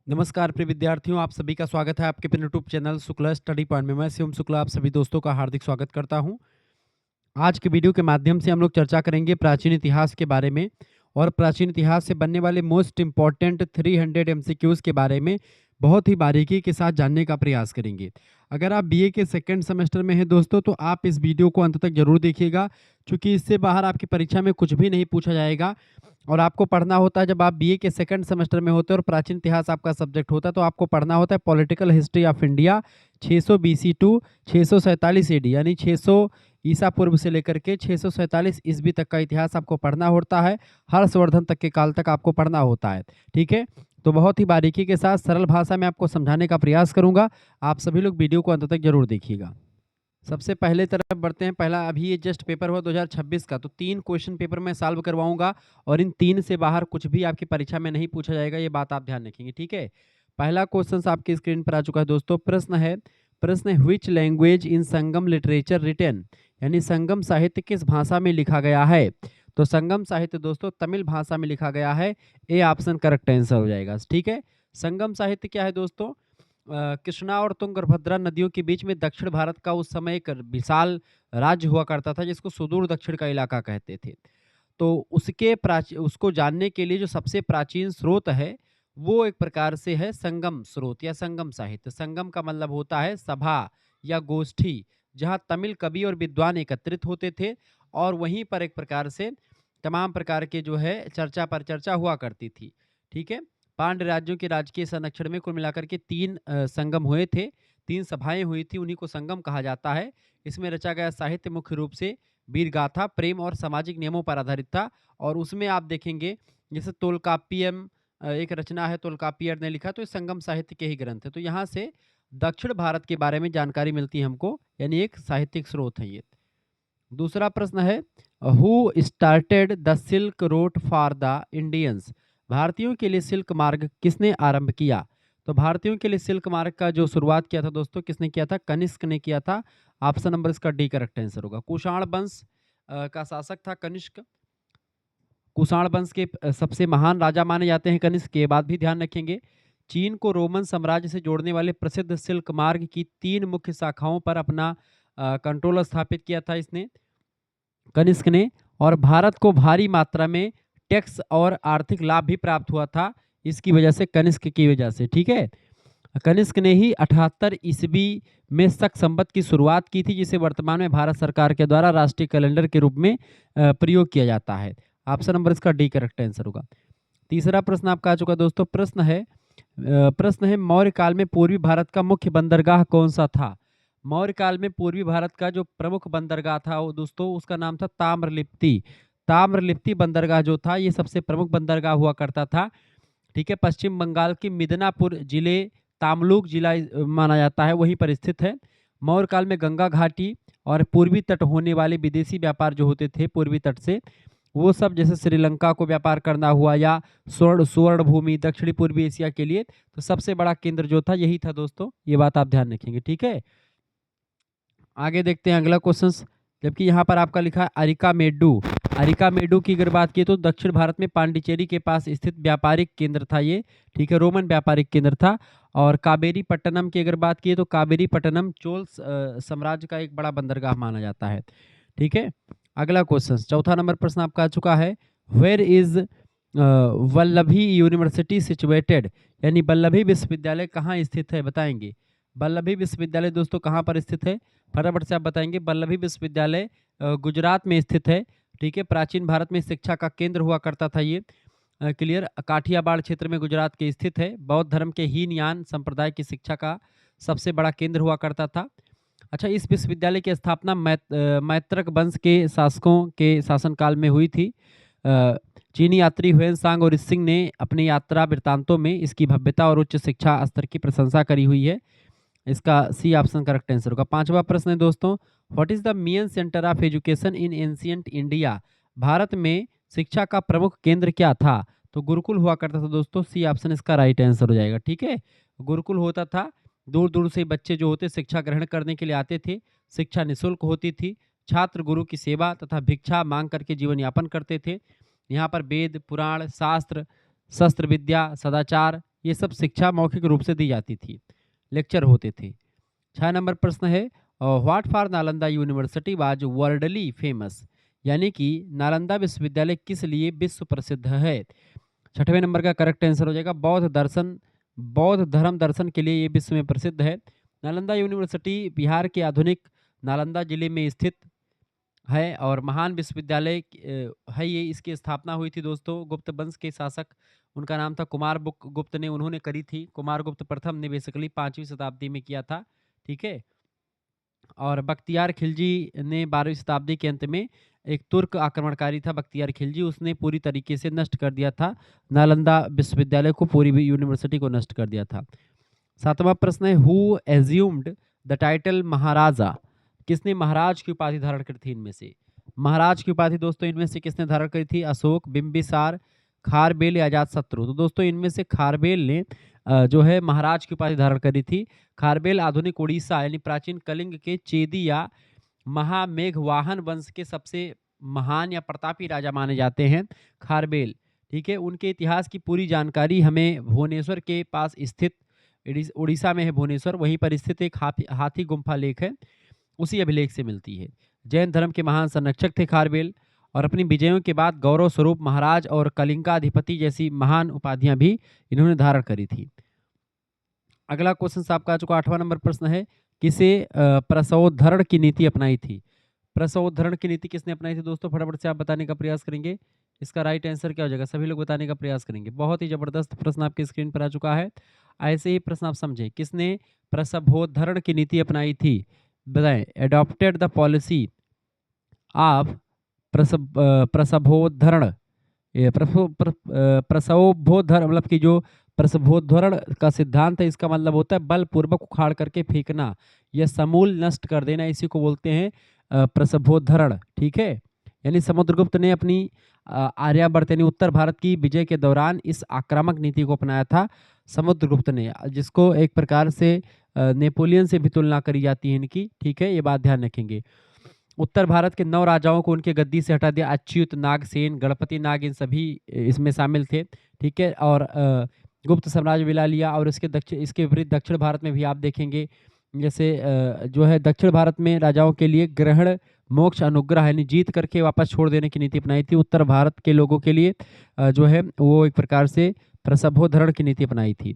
नमस्कार प्रिय विद्यार्थियों, आप सभी का स्वागत है आपके अपने YouTube channel Shukla study point में। मैं शिवम शुक्ला आप सभी दोस्तों का हार्दिक स्वागत करता हूं। आज के वीडियो के माध्यम से हम लोग चर्चा करेंगे प्राचीन इतिहास के बारे में और प्राचीन इतिहास से बनने वाले मोस्ट इम्पॉर्टेंट 300 एमसीक्यूज के बारे में बहुत ही बारीकी के साथ जानने का प्रयास करेंगे। अगर आप बीए के सेकंड सेमेस्टर में हैं दोस्तों, तो आप इस वीडियो को अंत तक जरूर देखिएगा, क्योंकि इससे बाहर आपकी परीक्षा में कुछ भी नहीं पूछा जाएगा। और आपको पढ़ना होता है, जब आप बीए के सेकंड सेमेस्टर में होते हैं और प्राचीन इतिहास आपका सब्जेक्ट होता है, तो आपको पढ़ना होता है political history of India 600 BC to 647 AD, यानी 600 ईसा पूर्व से लेकर के 647 ईस्वी तक का इतिहास आपको पढ़ना होता है। हर्षवर्धन तक के काल तक आपको पढ़ना होता है। ठीक है, तो बहुत ही बारीकी के साथ सरल भाषा में आपको समझाने का प्रयास करूंगा। आप सभी लोग वीडियो को अंत तक जरूर देखिएगा। सबसे पहले तरफ बढ़ते हैं। पहला अभी ये जस्ट पेपर हुआ 2026 का, तो 3 क्वेश्चन पेपर मैं सॉल्व करवाऊंगा और इन 3 से बाहर कुछ भी आपकी परीक्षा में नहीं पूछा जाएगा, ये बात आप ध्यान रखेंगे। ठीक है, पहला क्वेश्चन आपकी स्क्रीन पर आ चुका है दोस्तों। प्रश्न है which language in Sangam literature written, यानी संगम साहित्य किस भाषा में लिखा गया है। तो संगम साहित्य दोस्तों तमिल भाषा में लिखा गया है। ए ऑप्शन करेक्ट आंसर हो जाएगा। ठीक है, संगम साहित्य क्या है दोस्तों? कृष्णा और तुंगभद्रा नदियों के बीच में दक्षिण भारत का उस समय एक विशाल राज्य हुआ करता था, जिसको सुदूर दक्षिण का इलाका कहते थे। तो उसको जानने के लिए जो सबसे प्राचीन स्रोत है, वो एक प्रकार से है संगम स्रोत या संगम साहित्य। संगम का मतलब होता है सभा या गोष्ठी, जहाँ तमिल कवि और विद्वान एकत्रित होते थे और वहीं पर एक प्रकार से तमाम प्रकार के जो है चर्चा पर चर्चा हुआ करती थी। ठीक है, पांड्य राज्यों के राजकीय संरक्षण में कुल मिलाकर के 3 संगम हुए थे, 3 सभाएं हुई थी, उन्हीं को संगम कहा जाता है। इसमें रचा गया साहित्य मुख्य रूप से वीर गाथा, प्रेम और सामाजिक नियमों पर आधारित था। और उसमें आप देखेंगे जैसे तोलकाप्पियम एक रचना है, तोलकाप्पियर ने लिखा, तो ये संगम साहित्य के ही ग्रंथ है। तो यहाँ से दक्षिण भारत के बारे में जानकारी मिलती है हमको, यानी एक साहित्यिक स्रोत है ये। दूसरा प्रश्न है who started the silk road for the Indians, भारतीयों के लिए सिल्क मार्ग किसने आरंभ किया। तो भारतीयों के लिए सिल्क मार्ग का जो शुरुआत किया था दोस्तों, किसने किया था? कनिष्क ने किया था। ऑप्शन नंबर इसका डी करेक्ट आंसर होगा। कुषाण वंश का शासक था कनिष्क। कुषाण वंश के सबसे महान राजा माने जाते हैं कनिष्क, के बाद भी ध्यान रखेंगे। चीन को रोमन साम्राज्य से जोड़ने वाले प्रसिद्ध सिल्क मार्ग की 3 मुख्य शाखाओं पर अपना कंट्रोल स्थापित किया था इसने, कनिष्क ने। और भारत को भारी मात्रा में टैक्स और आर्थिक लाभ भी प्राप्त हुआ था इसकी वजह से, कनिष्क की वजह से। ठीक है, कनिष्क ने ही 78 ईस्वी में शक संवत की शुरुआत की थी, जिसे वर्तमान में भारत सरकार के द्वारा राष्ट्रीय कैलेंडर के रूप में प्रयोग किया जाता है। ऑप्शन नंबर इसका डी करेक्ट आंसर होगा। तीसरा प्रश्न आपका आ चुका दोस्तों। प्रश्न है मौर्य काल में पूर्वी भारत का मुख्य बंदरगाह कौन सा था। मौर्य काल में पूर्वी भारत का जो प्रमुख बंदरगाह था वो दोस्तों, उसका नाम था ताम्रलिप्ति। ताम्रलिप्ति बंदरगाह जो था, ये सबसे प्रमुख बंदरगाह हुआ करता था। ठीक है, पश्चिम बंगाल की मिदनापुर जिले, तामलुक जिला माना जाता है, वहीं पर स्थित है। मौर्य काल में गंगा घाटी और पूर्वी तट होने वाले विदेशी व्यापार जो होते थे पूर्वी तट से, वो सब जैसे श्रीलंका को व्यापार करना हुआ या स्वर्ण भूमि दक्षिणी पूर्वी एशिया के लिए, तो सबसे बड़ा केंद्र जो था यही था दोस्तों, ये बात आप ध्यान रखेंगे। ठीक है, आगे देखते हैं अगला क्वेश्चन। जबकि यहाँ पर आपका लिखा है अरिकामेडू। अरिकामेडू की अगर बात की तो दक्षिण भारत में पांडिचेरी के पास स्थित व्यापारिक केंद्र था ये। ठीक है, रोमन व्यापारिक केंद्र था। और कावेरी पट्टनम की अगर बात की तो कावेरी पट्टनम चोल साम्राज्य का एक बड़ा बंदरगाह माना जाता है। ठीक है, अगला क्वेश्चन, चौथा नंबर प्रश्न आपका आ चुका है। Where is Vallabhi university situated, यानी वल्लभी विश्वविद्यालय कहाँ स्थित है, बताएंगे। वल्लभी विश्वविद्यालय दोस्तों कहाँ पर स्थित है, फटाफट से आप बताएंगे। वल्लभी विश्वविद्यालय गुजरात में स्थित है। ठीक है, प्राचीन भारत में शिक्षा का केंद्र हुआ करता था ये। क्लियर, काठियावाड़ क्षेत्र में गुजरात के स्थित है। बौद्ध धर्म के हीनयान संप्रदाय की शिक्षा का सबसे बड़ा केंद्र हुआ करता था। अच्छा, इस विश्वविद्यालय की स्थापना मैत्रक वंश के शासकों के शासनकाल में हुई थी। चीनी यात्री हुएनसांग और सिंह ने अपनी यात्रा वृत्तांतों में इसकी भव्यता और उच्च शिक्षा स्तर की प्रशंसा करी हुई है। इसका सी ऑप्शन करेक्ट आंसर होगा। पांचवा प्रश्न है दोस्तों, what is the main centre of education in ancient India, Bharat में शिक्षा का प्रमुख केंद्र क्या था। तो गुरुकुल हुआ करता था दोस्तों, सी ऑप्शन इसका राइट आंसर हो जाएगा। ठीक है, गुरुकुल होता था, दूर दूर से बच्चे जो होते शिक्षा ग्रहण करने के लिए आते थे। शिक्षा निःशुल्क होती थी। छात्र गुरु की सेवा तथा भिक्षा मांग करके जीवन यापन करते थे। यहाँ पर वेद पुराण शास्त्र शस्त्र विद्या सदाचार ये सब शिक्षा मौखिक रूप से दी जाती थी, लेक्चर होते थे। 6 नंबर प्रश्न है what for Nalanda university was worldly famous, यानी कि नालंदा विश्वविद्यालय किस लिए विश्व प्रसिद्ध है। 6वें नंबर का करेक्ट आंसर हो जाएगा बौद्ध धर्म दर्शन के लिए ये विश्व में प्रसिद्ध है। नालंदा यूनिवर्सिटी बिहार के आधुनिक नालंदा जिले में स्थित है और महान विश्वविद्यालय है ये। इसकी स्थापना हुई थी दोस्तों गुप्त वंश के शासक, उनका नाम था कुमार गुप्त ने, उन्होंने करी थी। कुमार गुप्त प्रथम ने बेसिकली 5वीं शताब्दी में किया था, ठीक है। और बख्तियार खिलजी ने 12वीं शताब्दी के अंत में, एक तुर्क आक्रमणकारी था बख्तियार खिलजी, उसने पूरी तरीके से नष्ट कर दिया था नालंदा विश्वविद्यालय को, पूरी यूनिवर्सिटी को नष्ट कर दिया था। 7वां प्रश्न है हु एज्यूम्ड द टाइटल महाराजा, किसने महाराज की उपाधि धारण करी थी इनमें से। महाराज की उपाधि दोस्तों इनमें से किसने धारण करी थी, अशोक, बिंबिसार, खारबेल या अजातशत्रु। तो दोस्तों इनमें से खारबेल ने जो है महाराज की उपाधि धारण करी थी। खारबेल आधुनिक उड़ीसा यानी प्राचीन कलिंग के चेदी या महामेघवाहन वंश के सबसे महान या प्रतापी राजा माने जाते हैं खारबेल, ठीक है। उनके इतिहास की पूरी जानकारी हमें भुवनेश्वर के पास स्थित, उड़ीसा में है भुवनेश्वर, वहीं पर स्थित एक हाथी गुम्फा लेख है, उसी अभिलेख से मिलती है। जैन धर्म के महान संरक्षक थे खारबेल और अपनी विजयों के बाद गौरव स्वरूप महाराज और कलिंगाधिपति जैसी महान उपाधियां भी इन्होंने धारण करी थी। अगला क्वेश्चन आपका आ चुका 8वां नंबर प्रश्न है किसे प्रसवोद्धरण की नीति अपनाई थी। प्रसवोद्धरण की नीति किसने अपनाई थी दोस्तों, फटाफट से आप बताने का प्रयास करेंगे। इसका राइट आंसर क्या हो जाएगा, सभी लोग बताने का प्रयास करेंगे। बहुत ही जबरदस्त प्रश्न आपकी स्क्रीन पर आ चुका है। ऐसे ही प्रश्न आप समझें, किसने प्रसवोद्धरण की नीति अपनाई थी, बताएं। एडॉप्टेड द पॉलिसी ऑफ प्रसवोद्धरण, प्रसवोद्धरण मतलब कि जो प्रसवोद्धरण का सिद्धांत है, इसका मतलब होता है बलपूर्वक उखाड़ करके फेंकना या समूल नष्ट कर देना, इसी को बोलते हैं प्रसवोद्धरण, ठीक है। यानी समुद्रगुप्त ने अपनी आर्यावर्त यानी उत्तर भारत की विजय के दौरान इस आक्रामक नीति को अपनाया था समुद्रगुप्त ने, जिसको एक प्रकार से नेपोलियन से भी तुलना करी जाती है इनकी, ठीक है, ये बात ध्यान रखेंगे। उत्तर भारत के 9 राजाओं को उनके गद्दी से हटा दिया, अच्युत, नागसेन, गणपति नाग, इन सभी इसमें शामिल थे, ठीक है। और गुप्त साम्राज्य मिला लिया। और इसके विपरीत दक्षिण भारत में भी आप देखेंगे, जैसे जो है दक्षिण भारत में राजाओं के लिए ग्रहण, मोक्ष, अनुग्रह यानी जीत करके वापस छोड़ देने की नीति अपनाई थी। उत्तर भारत के लोगों के लिए जो है वो एक प्रकार से प्रसवोद्धरण की नीति अपनाई थी।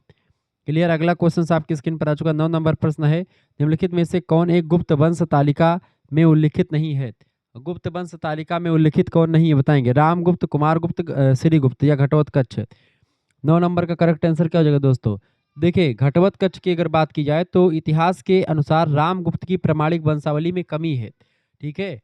क्लियर। अगला क्वेश्चन आपकी स्क्रीन पर आ चुका 9 नंबर प्रश्न है निम्नलिखित में से कौन एक गुप्त वंश तालिका में उल्लिखित नहीं है। गुप्त वंश तालिका में उल्लिखित कौन नहीं है, बताएंगे। रामगुप्त, कुमारगुप्त, श्रीगुप्त या घटोत्कच। 9 नंबर का करेक्ट आंसर क्या हो जाएगा दोस्तों, देखिए घटोत्कच की अगर बात की जाए तो इतिहास के अनुसार रामगुप्त की प्रमाणिक वंशावली में कमी है, ठीक है।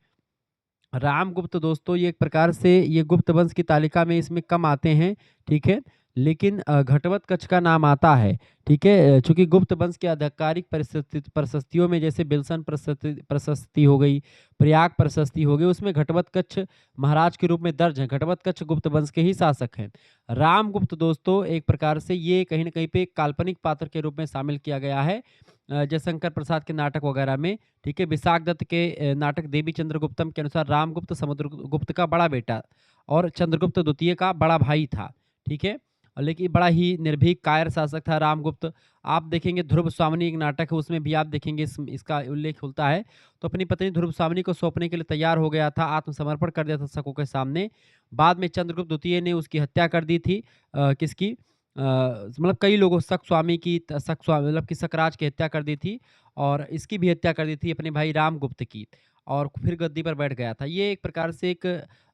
रामगुप्त दोस्तों ये एक प्रकार से ये गुप्त वंश की तालिका में इसमें कम आते हैं, ठीक है। लेकिन घटोत्कच का नाम आता है, ठीक है। चूंकि गुप्त वंश के आधिकारिक प्रशस्तियों में जैसे बिल्सन प्रशस्ति हो गई, प्रयाग प्रशस्ति हो गई, उसमें घटोत्कच महाराज के रूप में दर्ज है। घटोत्कच गुप्त वंश के ही शासक हैं। रामगुप्त दोस्तों एक प्रकार से ये कहीं ना कहीं पे एक काल्पनिक पात्र के रूप में शामिल किया गया है जयशंकर प्रसाद के नाटक वगैरह में, ठीक है। विशाख दत्त के नाटक देवी चंद्रगुप्तम के अनुसार रामगुप्त समुद्रगुप्त का बड़ा बेटा और चंद्रगुप्त द्वितीय का बड़ा भाई था, ठीक है। लेकिन बड़ा ही निर्भीक कायर शासक था रामगुप्त। आप देखेंगे ध्रुव स्वामिनी एक नाटक है, उसमें भी आप देखेंगे इसका उल्लेख होता है। तो अपनी पत्नी ध्रुव स्वामिनी को सौंपने के लिए तैयार हो गया था, आत्मसमर्पण कर दिया था शकों के सामने। बाद में चंद्रगुप्त द्वितीय ने उसकी हत्या कर दी थी, किसकी, मतलब कई लोगों, शक स्वामी की, शक स्वामी मतलब कि शकराज की हत्या कर दी थी और इसकी भी हत्या कर दी थी अपने भाई रामगुप्त की, और फिर गद्दी पर बैठ गया था। ये एक प्रकार से एक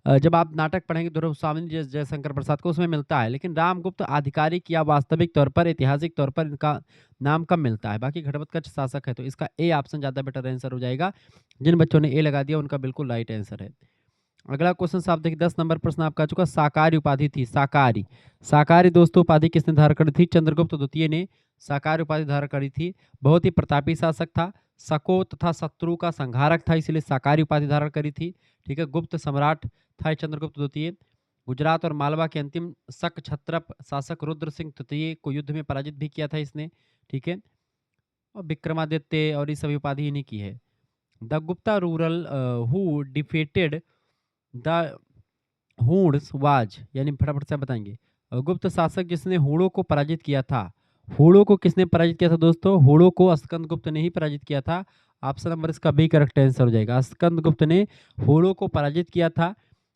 जब आप नाटक पढ़ेंगे ध्रुव स्वामी जयशंकर प्रसाद को, उसमें मिलता है। लेकिन रामगुप्त आधिकारिक या वास्तविक तौर पर, ऐतिहासिक तौर पर इनका नाम कम मिलता है। बाकी घटोत्कच शासक है, तो इसका ए ऑप्शन ज़्यादा बेटर आंसर हो जाएगा। जिन बच्चों ने ए लगा दिया उनका बिल्कुल राइट आंसर है। अगला क्वेश्चन आप देखिए 10 नंबर प्रश्न आपका चुका, साकारी उपाधि थी। साकारी, साकारी दोस्तों उपाधि किसने धारण करी थी, चंद्रगुप्त द्वितीय ने साकारी उपाधि धारण करी थी। बहुत ही प्रतापी शासक था, शको तथा शत्रु का संहारक था, इसलिए साकारी उपाधि धारण करी थी, ठीक है। गुप्त सम्राट था चंद्रगुप्त द्वितीय। गुजरात और मालवा के अंतिम शक क्षत्रप शासक रुद्र सिंह तृतीय को युद्ध में पराजित भी किया था इसने, ठीक है। और विक्रमादित्य और ये सभी उपाधि इन्हीं की है। The Gupta rural who defeated the hoods was, यानी फटाफट से बताएंगे। गुप्त शासक जिसने हूणों को पराजित किया था। हूणों को किसने पराजित किया था दोस्तों? हूणों को स्कंदगुप्त ने ही पराजित किया था। ऑप्शन नंबर इसका बी करेक्ट आंसर हो जाएगा। स्कंदगुप्त ने हूणों को पराजित किया था।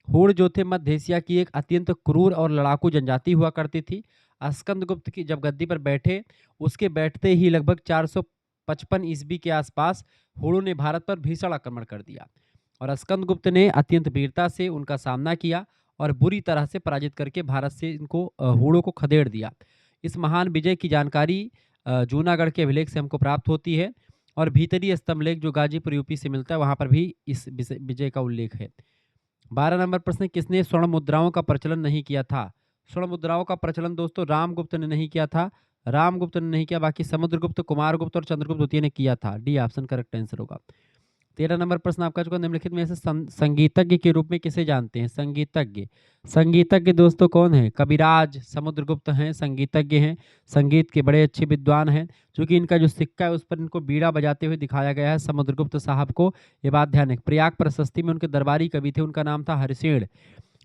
हूण जो थे मध्य एशिया की एक अत्यंत क्रूर और लड़ाकू जनजाति हुआ करती थी। स्कंदगुप्त की जब गद्दी पर बैठे, उसके बैठते ही लगभग 455 ईस्वी के आसपास हूणों ने भारत पर भीषण आक्रमण कर दिया और स्कंदगुप्त ने अत्यंत वीरता से उनका सामना किया और बुरी तरह से पराजित करके भारत से इनको हूणों को खदेड़ दिया। इस महान विजय की जानकारी जूनागढ़ के अभिलेख से हमको प्राप्त होती है और भीतरी स्तंभलेख जो गाजीपुर यूपी से मिलता है वहां पर भी इस विजय का उल्लेख है। 12 नंबर प्रश्न, किसने स्वर्ण मुद्राओं का प्रचलन नहीं किया था? स्वर्ण मुद्राओं का प्रचलन दोस्तों रामगुप्त ने नहीं किया था। रामगुप्त ने नहीं किया, बाकी समुद्रगुप्त, कुमारगुप्त और चंद्रगुप्त द्वितीय ने किया था। डी ऑप्शन करेक्ट आंसर होगा। 13 नंबर प्रश्न आपका चुका, निम्नलिखित में से संगीतज्ञ के रूप में किसे जानते हैं? संगीतज्ञ। संगीतज्ञ दोस्तों कौन है? कविराज, समुद्रगुप्त हैं, संगीतज्ञ हैं, संगीत के बड़े अच्छे विद्वान हैं। क्योंकि इनका जो सिक्का है उस पर इनको बीड़ा बजाते हुए दिखाया गया है समुद्रगुप्त साहब को। ये बात ध्यान रखें। प्रयाग प्रशस्ति में उनके दरबारी कवि थे, उनका नाम था हरिसेन।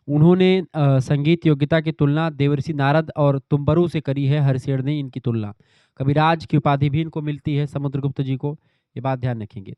उन्होंने संगीत योग्यता की तुलना देवर्षि नारद और तुम्बरु से करी है। हरिसेन ने इनकी तुलना। कविराज की उपाधि भी इनको मिलती है समुद्रगुप्त जी को, ये बात ध्यान रखेंगे।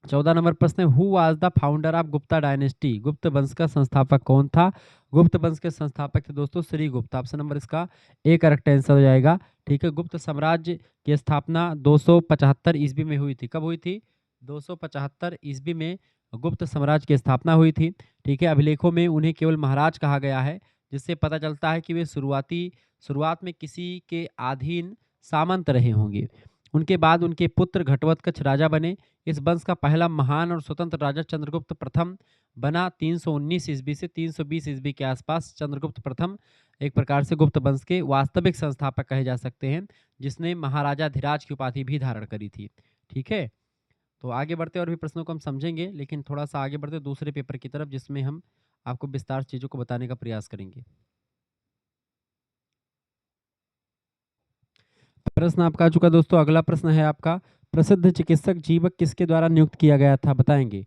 14 नंबर प्रश्न है, who was the founder of Gupta dynasty? गुप्त वंश का संस्थापक कौन था? गुप्त वंश के संस्थापक थे दोस्तों श्री गुप्त। ऑप्शन नंबर इसका ए करेक्ट आंसर हो जाएगा। ठीक है, गुप्त साम्राज्य की स्थापना 275 ईस्वी में हुई थी। कब हुई थी? 275 ईस्वी में गुप्त साम्राज्य की स्थापना हुई थी। ठीक है, अभिलेखों में उन्हें केवल महाराज कहा गया है, जिससे पता चलता है कि वे शुरुआत में किसी के अधीन सामंत रहे होंगे। उनके बाद उनके पुत्र घटोत्कच राजा बने। इस वंश का पहला महान और स्वतंत्र राजा चंद्रगुप्त प्रथम बना 319 ईस्वी से 320 ईस्वी के आसपास। चंद्रगुप्त प्रथम एक प्रकार से गुप्त वंश के वास्तविक संस्थापक कहे जा सकते हैं, जिसने महाराजा धीराज की उपाधि भी धारण करी थी। ठीक है, तो आगे बढ़ते और भी प्रश्नों को हम समझेंगे, लेकिन थोड़ा सा आगे बढ़ते दूसरे पेपर की तरफ, जिसमें हम आपको विस्तार चीजों को बताने का प्रयास करेंगे। प्रश्न आपका आ चुका दोस्तों। अगला प्रश्न है आपका, प्रसिद्ध चिकित्सक जीवक किसके द्वारा नियुक्त किया गया था? बताएंगे।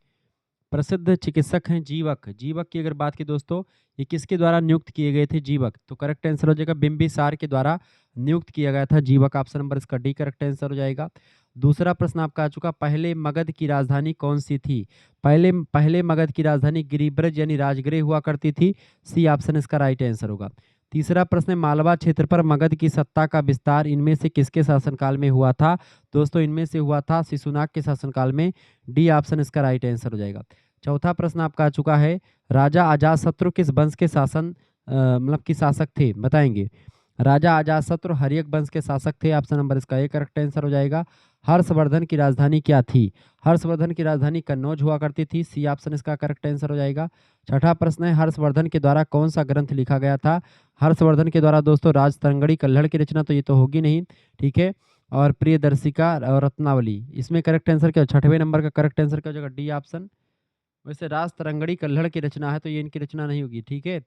प्रसिद्ध चिकित्सक हैं जीवक। जीवक की अगर बात की दोस्तों, ये किसके द्वारा नियुक्त किए गए थे जीवक? तो करेक्ट आंसर हो जाएगा बिंबिसार के द्वारा नियुक्त किया गया था जीवक। ऑप्शन नंबर इसका डी करेक्ट आंसर हो जाएगा। दूसरा प्रश्न आपका आ चुका, पहले मगध की राजधानी कौन सी थी? पहले मगध की राजधानी गिरिब्रज यानी राजगृह हुआ करती थी। सी ऑप्शन इसका राइट आंसर होगा। तीसरा प्रश्न है, मालवा क्षेत्र पर मगध की सत्ता का विस्तार इनमें से किसके शासनकाल में हुआ था? दोस्तों इनमें से हुआ था शिशुनाग के शासनकाल में। डी ऑप्शन इसका राइट आंसर हो जाएगा। चौथा प्रश्न आपका आ चुका है, राजा अजातशत्रु किस वंश के मतलब की शासक थे? बताएंगे। राजा अजातशत्रु हर्यक वंश के शासक थे। ऑप्शन नंबर इसका ए करेक्ट आंसर हो जाएगा। हर्षवर्धन की राजधानी क्या थी? हर्षवर्धन की राजधानी कन्नौज हुआ करती थी। सी ऑप्शन इसका करेक्ट आंसर हो जाएगा। छठा प्रश्न है, हर्षवर्धन के द्वारा कौन सा ग्रंथ लिखा गया था? हर्षवर्धन के द्वारा दोस्तों राजतरंगड़ी कल्हड़ की रचना, तो ये तो होगी नहीं। ठीक है, और प्रियदर्शिका और रत्नावली। इसमें करेक्ट आंसर क्या? 6वें नंबर का करेक्ट आंसर क्या हो जाएगा? D option. वैसे राजतरंगड़ी कल्हड़ की रचना है, तो ये इनकी रचना नहीं होगी। ठीक है,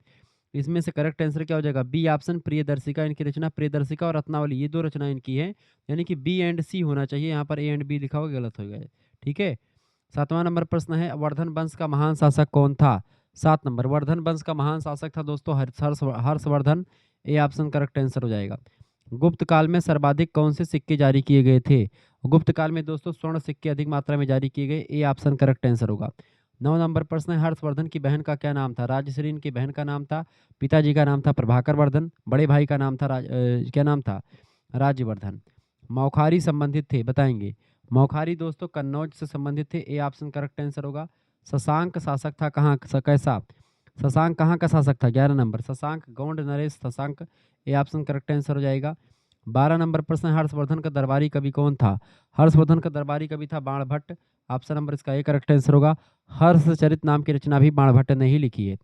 इसमें से करेक्ट आंसर क्या हो जाएगा? बी ऑप्शन, प्रियदर्शिका इनकी रचना। प्रियदर्शिका और रत्नावली ये दो रचना इनकी है, यानी कि बी एंड सी होना चाहिए। यहाँ पर ए एंड बी लिखा हुआ गलत हो गया है। ठीक है, 7वां नंबर प्रश्न है, वर्धन वंश का महान शासक कौन था? 7 नंबर, वर्धन वंश का महान शासक था दोस्तों Harshvardhan. A option correct answer हो जाएगा। गुप्त काल में सर्वाधिक कौन से सिक्के जारी किए गए थे? गुप्त काल में दोस्तों स्वर्ण सिक्के अधिक मात्रा में जारी किए गए। ए ऑप्शन करेक्ट आंसर होगा। 9 नंबर प्रश्न है, हर्षवर्धन की बहन का क्या नाम था? राजश्री इनकी बहन का नाम था। पिताजी का नाम था प्रभाकर वर्धन। बड़े भाई का नाम था क्या नाम था? राज्यवर्धन। मौखारी संबंधित थे, बताएंगे। मौखारी दोस्तों कन्नौज से संबंधित थे। ए ऑप्शन करेक्ट आंसर होगा। शशांक शासक था कहाँ कैसा? शशांक कहाँ का शासक था? 11 number, Shashank Gond Naresh Shashank. A option correct answer हो जाएगा। 12 नंबर प्रश्न, हर्षवर्धन का दरबारी कवि कौन था? हर्षवर्धन का दरबारी कवि था बाणभट्ट। ऑप्शन नंबर इसका ए करेक्ट आंसर होगा। हर्षचरित नाम की रचना भी बाणभट्ट ने ही लिखी है।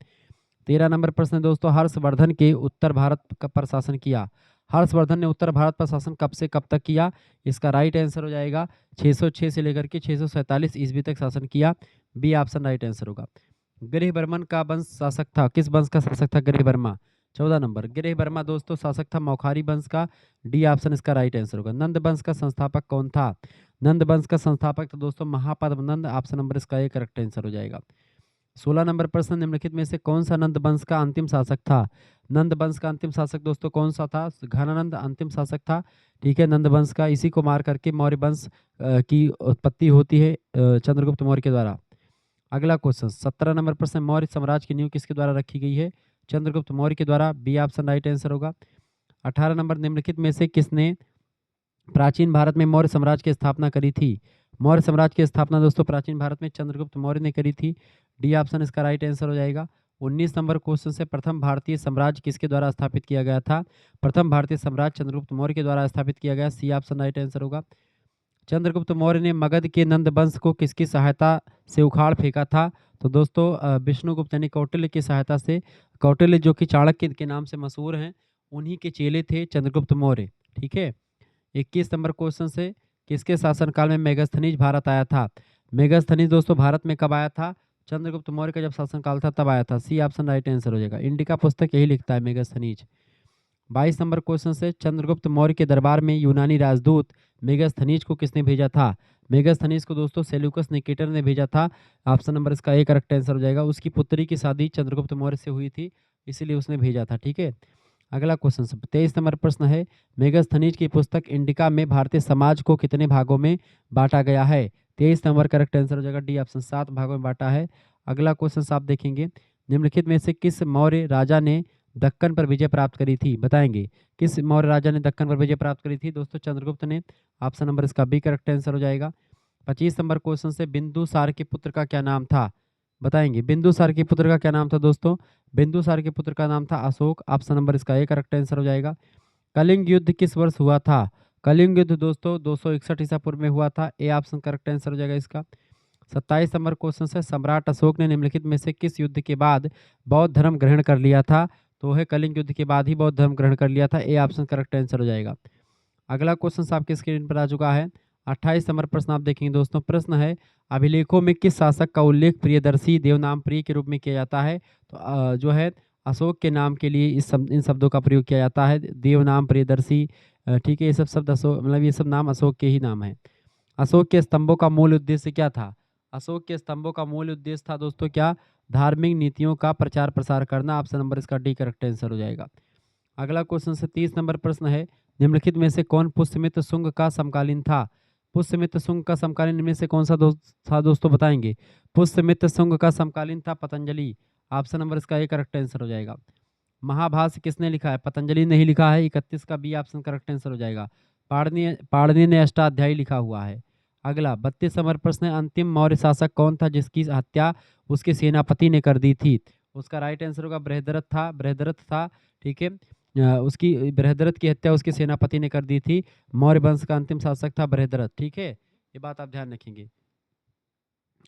13 नंबर प्रश्न दोस्तों, हर्षवर्धन के उत्तर भारत पर शासन किया। हर्षवर्धन ने उत्तर भारत पर शासन कब से कब तक किया? इसका राइट आंसर हो जाएगा 606 से लेकर के 647 ईस्वी तक शासन किया। बी ऑप्शन राइट आंसर होगा। गृहवर्मन का वंश शासक था, किस वंश का शासक था गृहवर्मा? 14 नंबर, गृहवर्मा दोस्तों शासक था मौखारी वंश का। डी ऑप्शन इसका राइट आंसर होगा। नंद वंश का संस्थापक कौन था? नंद वंश का संस्थापक था दोस्तों महापद्म नंद। ऑप्शन नंबर इसका ए करेक्ट आंसर हो जाएगा। 16 नंबर प्रश्न, निम्नलिखित में से कौन सा नंद वंश का अंतिम शासक था? नंद वंश का अंतिम शासक दोस्तों कौन सा था? घनानंद अंतिम शासक था। ठीक है, नंद वंश का, इसी को मार करके मौर्य वंश की उत्पत्ति होती है चंद्रगुप्त मौर्य के द्वारा। अगला क्वेश्चन 17 नंबर प्रश्न, मौर्य साम्राज्य की नींव किसके द्वारा रखी गई है? चंद्रगुप्त मौर्य के द्वारा। बी ऑप्शन राइट आंसर होगा। 18 नंबर, निम्नलिखित में से किसने प्राचीन भारत में मौर्य साम्राज्य की स्थापना करी थी? मौर्य साम्राज्य की स्थापना दोस्तों प्राचीन भारत में चंद्रगुप्त मौर्य ने करी थी। डी ऑप्शन इसका राइट आंसर हो जाएगा। 19 नंबर क्वेश्चन से, प्रथम भारतीय साम्राज्य किसके द्वारा स्थापित किया गया था? प्रथम भारतीय साम्राज्य चंद्रगुप्त मौर्य के द्वारा स्थापित किया गया। सी ऑप्शन राइट आंसर होगा। चंद्रगुप्त मौर्य ने मगध के नंद वंश को किसकी सहायता से उखाड़ फेंका था? तो दोस्तों विष्णुगुप्त यानी कौटिल्य की सहायता से। कौटिल्य जो कि चाणक्य के नाम से मशहूर हैं, उन्हीं के चेले थे चंद्रगुप्त मौर्य। ठीक है। 21 नंबर क्वेश्चन से, किसके शासनकाल में मेगास्थनीज भारत आया था? मेगास्थनीज दोस्तों भारत में कब आया था? चंद्रगुप्त मौर्य का जब शासनकाल था तब आया था। सी ऑप्शन राइट आंसर हो जाएगा। इंडिका पुस्तक यही लिखता है मेगास्थनीज। 22 नंबर क्वेश्चन से, चंद्रगुप्त मौर्य के दरबार में यूनानी राजदूत मेगास्थनीज को किसने भेजा था? मेगास्थनीज को दोस्तों सेल्यूकस निकेटर ने भेजा था। ऑप्शन नंबर इसका ए करेक्ट आंसर हो जाएगा। उसकी पुत्री की शादी चंद्रगुप्त मौर्य से हुई थी, इसीलिए उसने भेजा था। ठीक है। अगला क्वेश्चन 23 नंबर प्रश्न है, मेगास्थनीज की पुस्तक इंडिका में भारतीय समाज को कितने भागों में बांटा गया है? 23 नंबर करेक्ट आंसर हो जाएगा। डी ऑप्शन 7 भागों में बांटा है। अगला क्वेश्चन आप देखेंगे, निम्नलिखित में से किस मौर्य राजा ने दक्कन पर विजय प्राप्त करी थी? बताएंगे किस मौर्य राजा ने दक्कन पर विजय प्राप्त करी थी? दोस्तों चंद्रगुप्त ने। ऑप्शन नंबर इसका बी करेक्ट आंसर हो जाएगा। 25 नंबर क्वेश्चन से, बिंदुसार के पुत्र का क्या नाम था? बताएंगे बिंदुसार के पुत्र का क्या नाम था? दोस्तों बिंदुसार के पुत्र का नाम था अशोक। ऑप्शन नंबर इसका ए करेक्ट आंसर हो जाएगा। कलिंग युद्ध किस वर्ष हुआ था? कलिंग युद्ध दोस्तों 261 ईसा पूर्व में हुआ था। ए ऑप्शन करेक्ट आंसर हो जाएगा इसका। 27 नंबर क्वेश्चन से, सम्राट अशोक ने निम्नलिखित में से किस युद्ध के बाद बौद्ध धर्म ग्रहण कर लिया था? तो है कलिंग युद्ध के बाद ही बौद्ध धर्म ग्रहण कर लिया था। ए ऑप्शन करेक्ट आंसर हो जाएगा। अगला क्वेश्चन आपकी स्क्रीन पर आ चुका है। 28 नंबर प्रश्न आप देखेंगे दोस्तों। प्रश्न है, अभिलेखों में किस शासक का उल्लेख प्रियदर्शी देवनामप्रिय के रूप में किया जाता है? तो जो है अशोक के नाम के लिए इन शब्दों का प्रयोग किया जाता है, देवनाम, प्रियदर्शी। ठीक है, ये सब शब्द अशोक, मतलब ये सब नाम अशोक के ही नाम है। अशोक के स्तंभों का मूल उद्देश्य क्या था? अशोक के स्तंभों का मूल उद्देश्य था दोस्तों क्या? धार्मिक नीतियों का प्रचार प्रसार करना। ऑप्शन नंबर इसका डी करेक्ट आंसर हो जाएगा। अगला क्वेश्चन से 30 नंबर प्रश्न है, निम्नलिखित में से कौन पुष्यमित्र शुंग का समकालीन था? पुष्यमित्र शुंग का समकालीन इनमें से कौन सा था दोस्तों? बताएंगे। पुष्यमित्र शुंग का समकालीन था पतंजलि। ऑप्शन नंबर इसका ए करेक्ट आंसर हो जाएगा। महाभाष्य किसने लिखा है? पतंजलि ने ही लिखा है। 31 का बी ऑप्शन करेक्ट आंसर हो जाएगा। पाणिनि ने अष्टाध्यायी लिखा हुआ है। अगला 32 नंबर प्रश्न है, अंतिम मौर्य शासक कौन था जिसकी हत्या उसके सेनापति ने कर दी थी? उसका राइट आंसर होगा बृहद्रथ था। ठीक है। उसकी बृहद्रथ की हत्या उसके सेनापति ने कर दी थी। मौर्य वंश का अंतिम शासक था बृहद्रथ। ठीक है, ये बात आप ध्यान रखेंगे।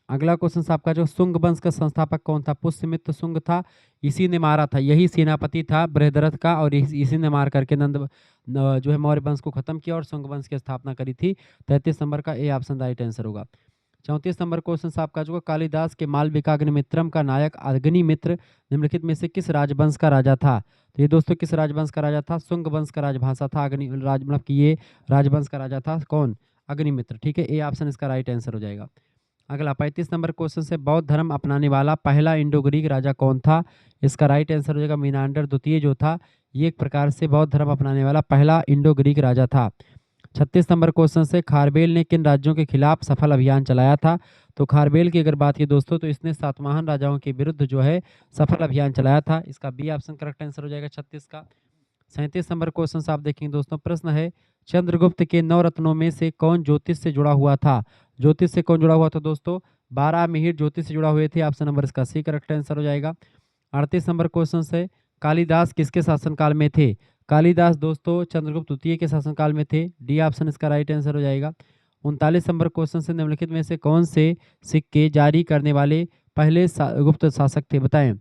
अगला क्वेश्चन आपका, जो शुंग वंश का संस्थापक कौन था? पुष्यमित्र शुंग था, इसी ने मारा था, यही सेनापति था बृहद्रथ का, और इसी ने मार करके जो है मौर्य वंश को खत्म किया और शुंग वंश की स्थापना करी थी। 33 नंबर का ए ऑप्शन राइट आंसर होगा। 34 नंबर क्वेश्चन आपका, जो कालिदास के मालविकाग्निमित्रम का नायक अग्निमित्र निम्नलिखित में से किस राजवंश का राजा था? तो ये दोस्तों किस राजवंश का राजा था? शुंग वंश का राजभाषा था। मतलब कि ये राजवंश का राजा था कौन? अग्निमित्र। ठीक है, ए ऑप्शन इसका राइट आंसर हो जाएगा। अगला 35 नंबर क्वेश्चन से, बौद्ध धर्म अपनाने वाला पहला इंडो ग्रीक राजा कौन था? इसका राइट आंसर हो जाएगा मीनांडर द्वितीय जो था, ये एक प्रकार से बौद्ध धर्म अपनाने वाला पहला इंडो ग्रीक राजा था। 36 नंबर क्वेश्चन से, खारबेल ने किन राज्यों के खिलाफ सफल अभियान चलाया था? तो खारबेल की अगर बात की दोस्तों, तो इसने सातवाहन राजाओं के विरुद्ध जो है सफल अभियान चलाया था। इसका बी ऑप्शन करेक्ट आंसर हो जाएगा 36 का। 37 नंबर क्वेश्चन आप देखेंगे दोस्तों। प्रश्न है, चंद्रगुप्त के 9 रत्नों में से कौन ज्योतिष से जुड़ा हुआ था? ज्योतिष से कौन जुड़ा हुआ था दोस्तों? 12 मिहिर ज्योतिष से जुड़ा हुए थे। ऑप्शन नंबर इसका सी करेक्ट आंसर हो जाएगा। 38 नंबर क्वेश्चन से, कालिदास किसके शासनकाल में थे? कालिदास दोस्तों चंद्रगुप्त द्वितीय के शासनकाल में थे। डी ऑप्शन इसका राइट आंसर हो जाएगा। 39 नंबर क्वेश्चन से, निम्नलिखित में से कौन से सिक्के जारी करने वाले पहले गुप्त शासक थे? बताएं,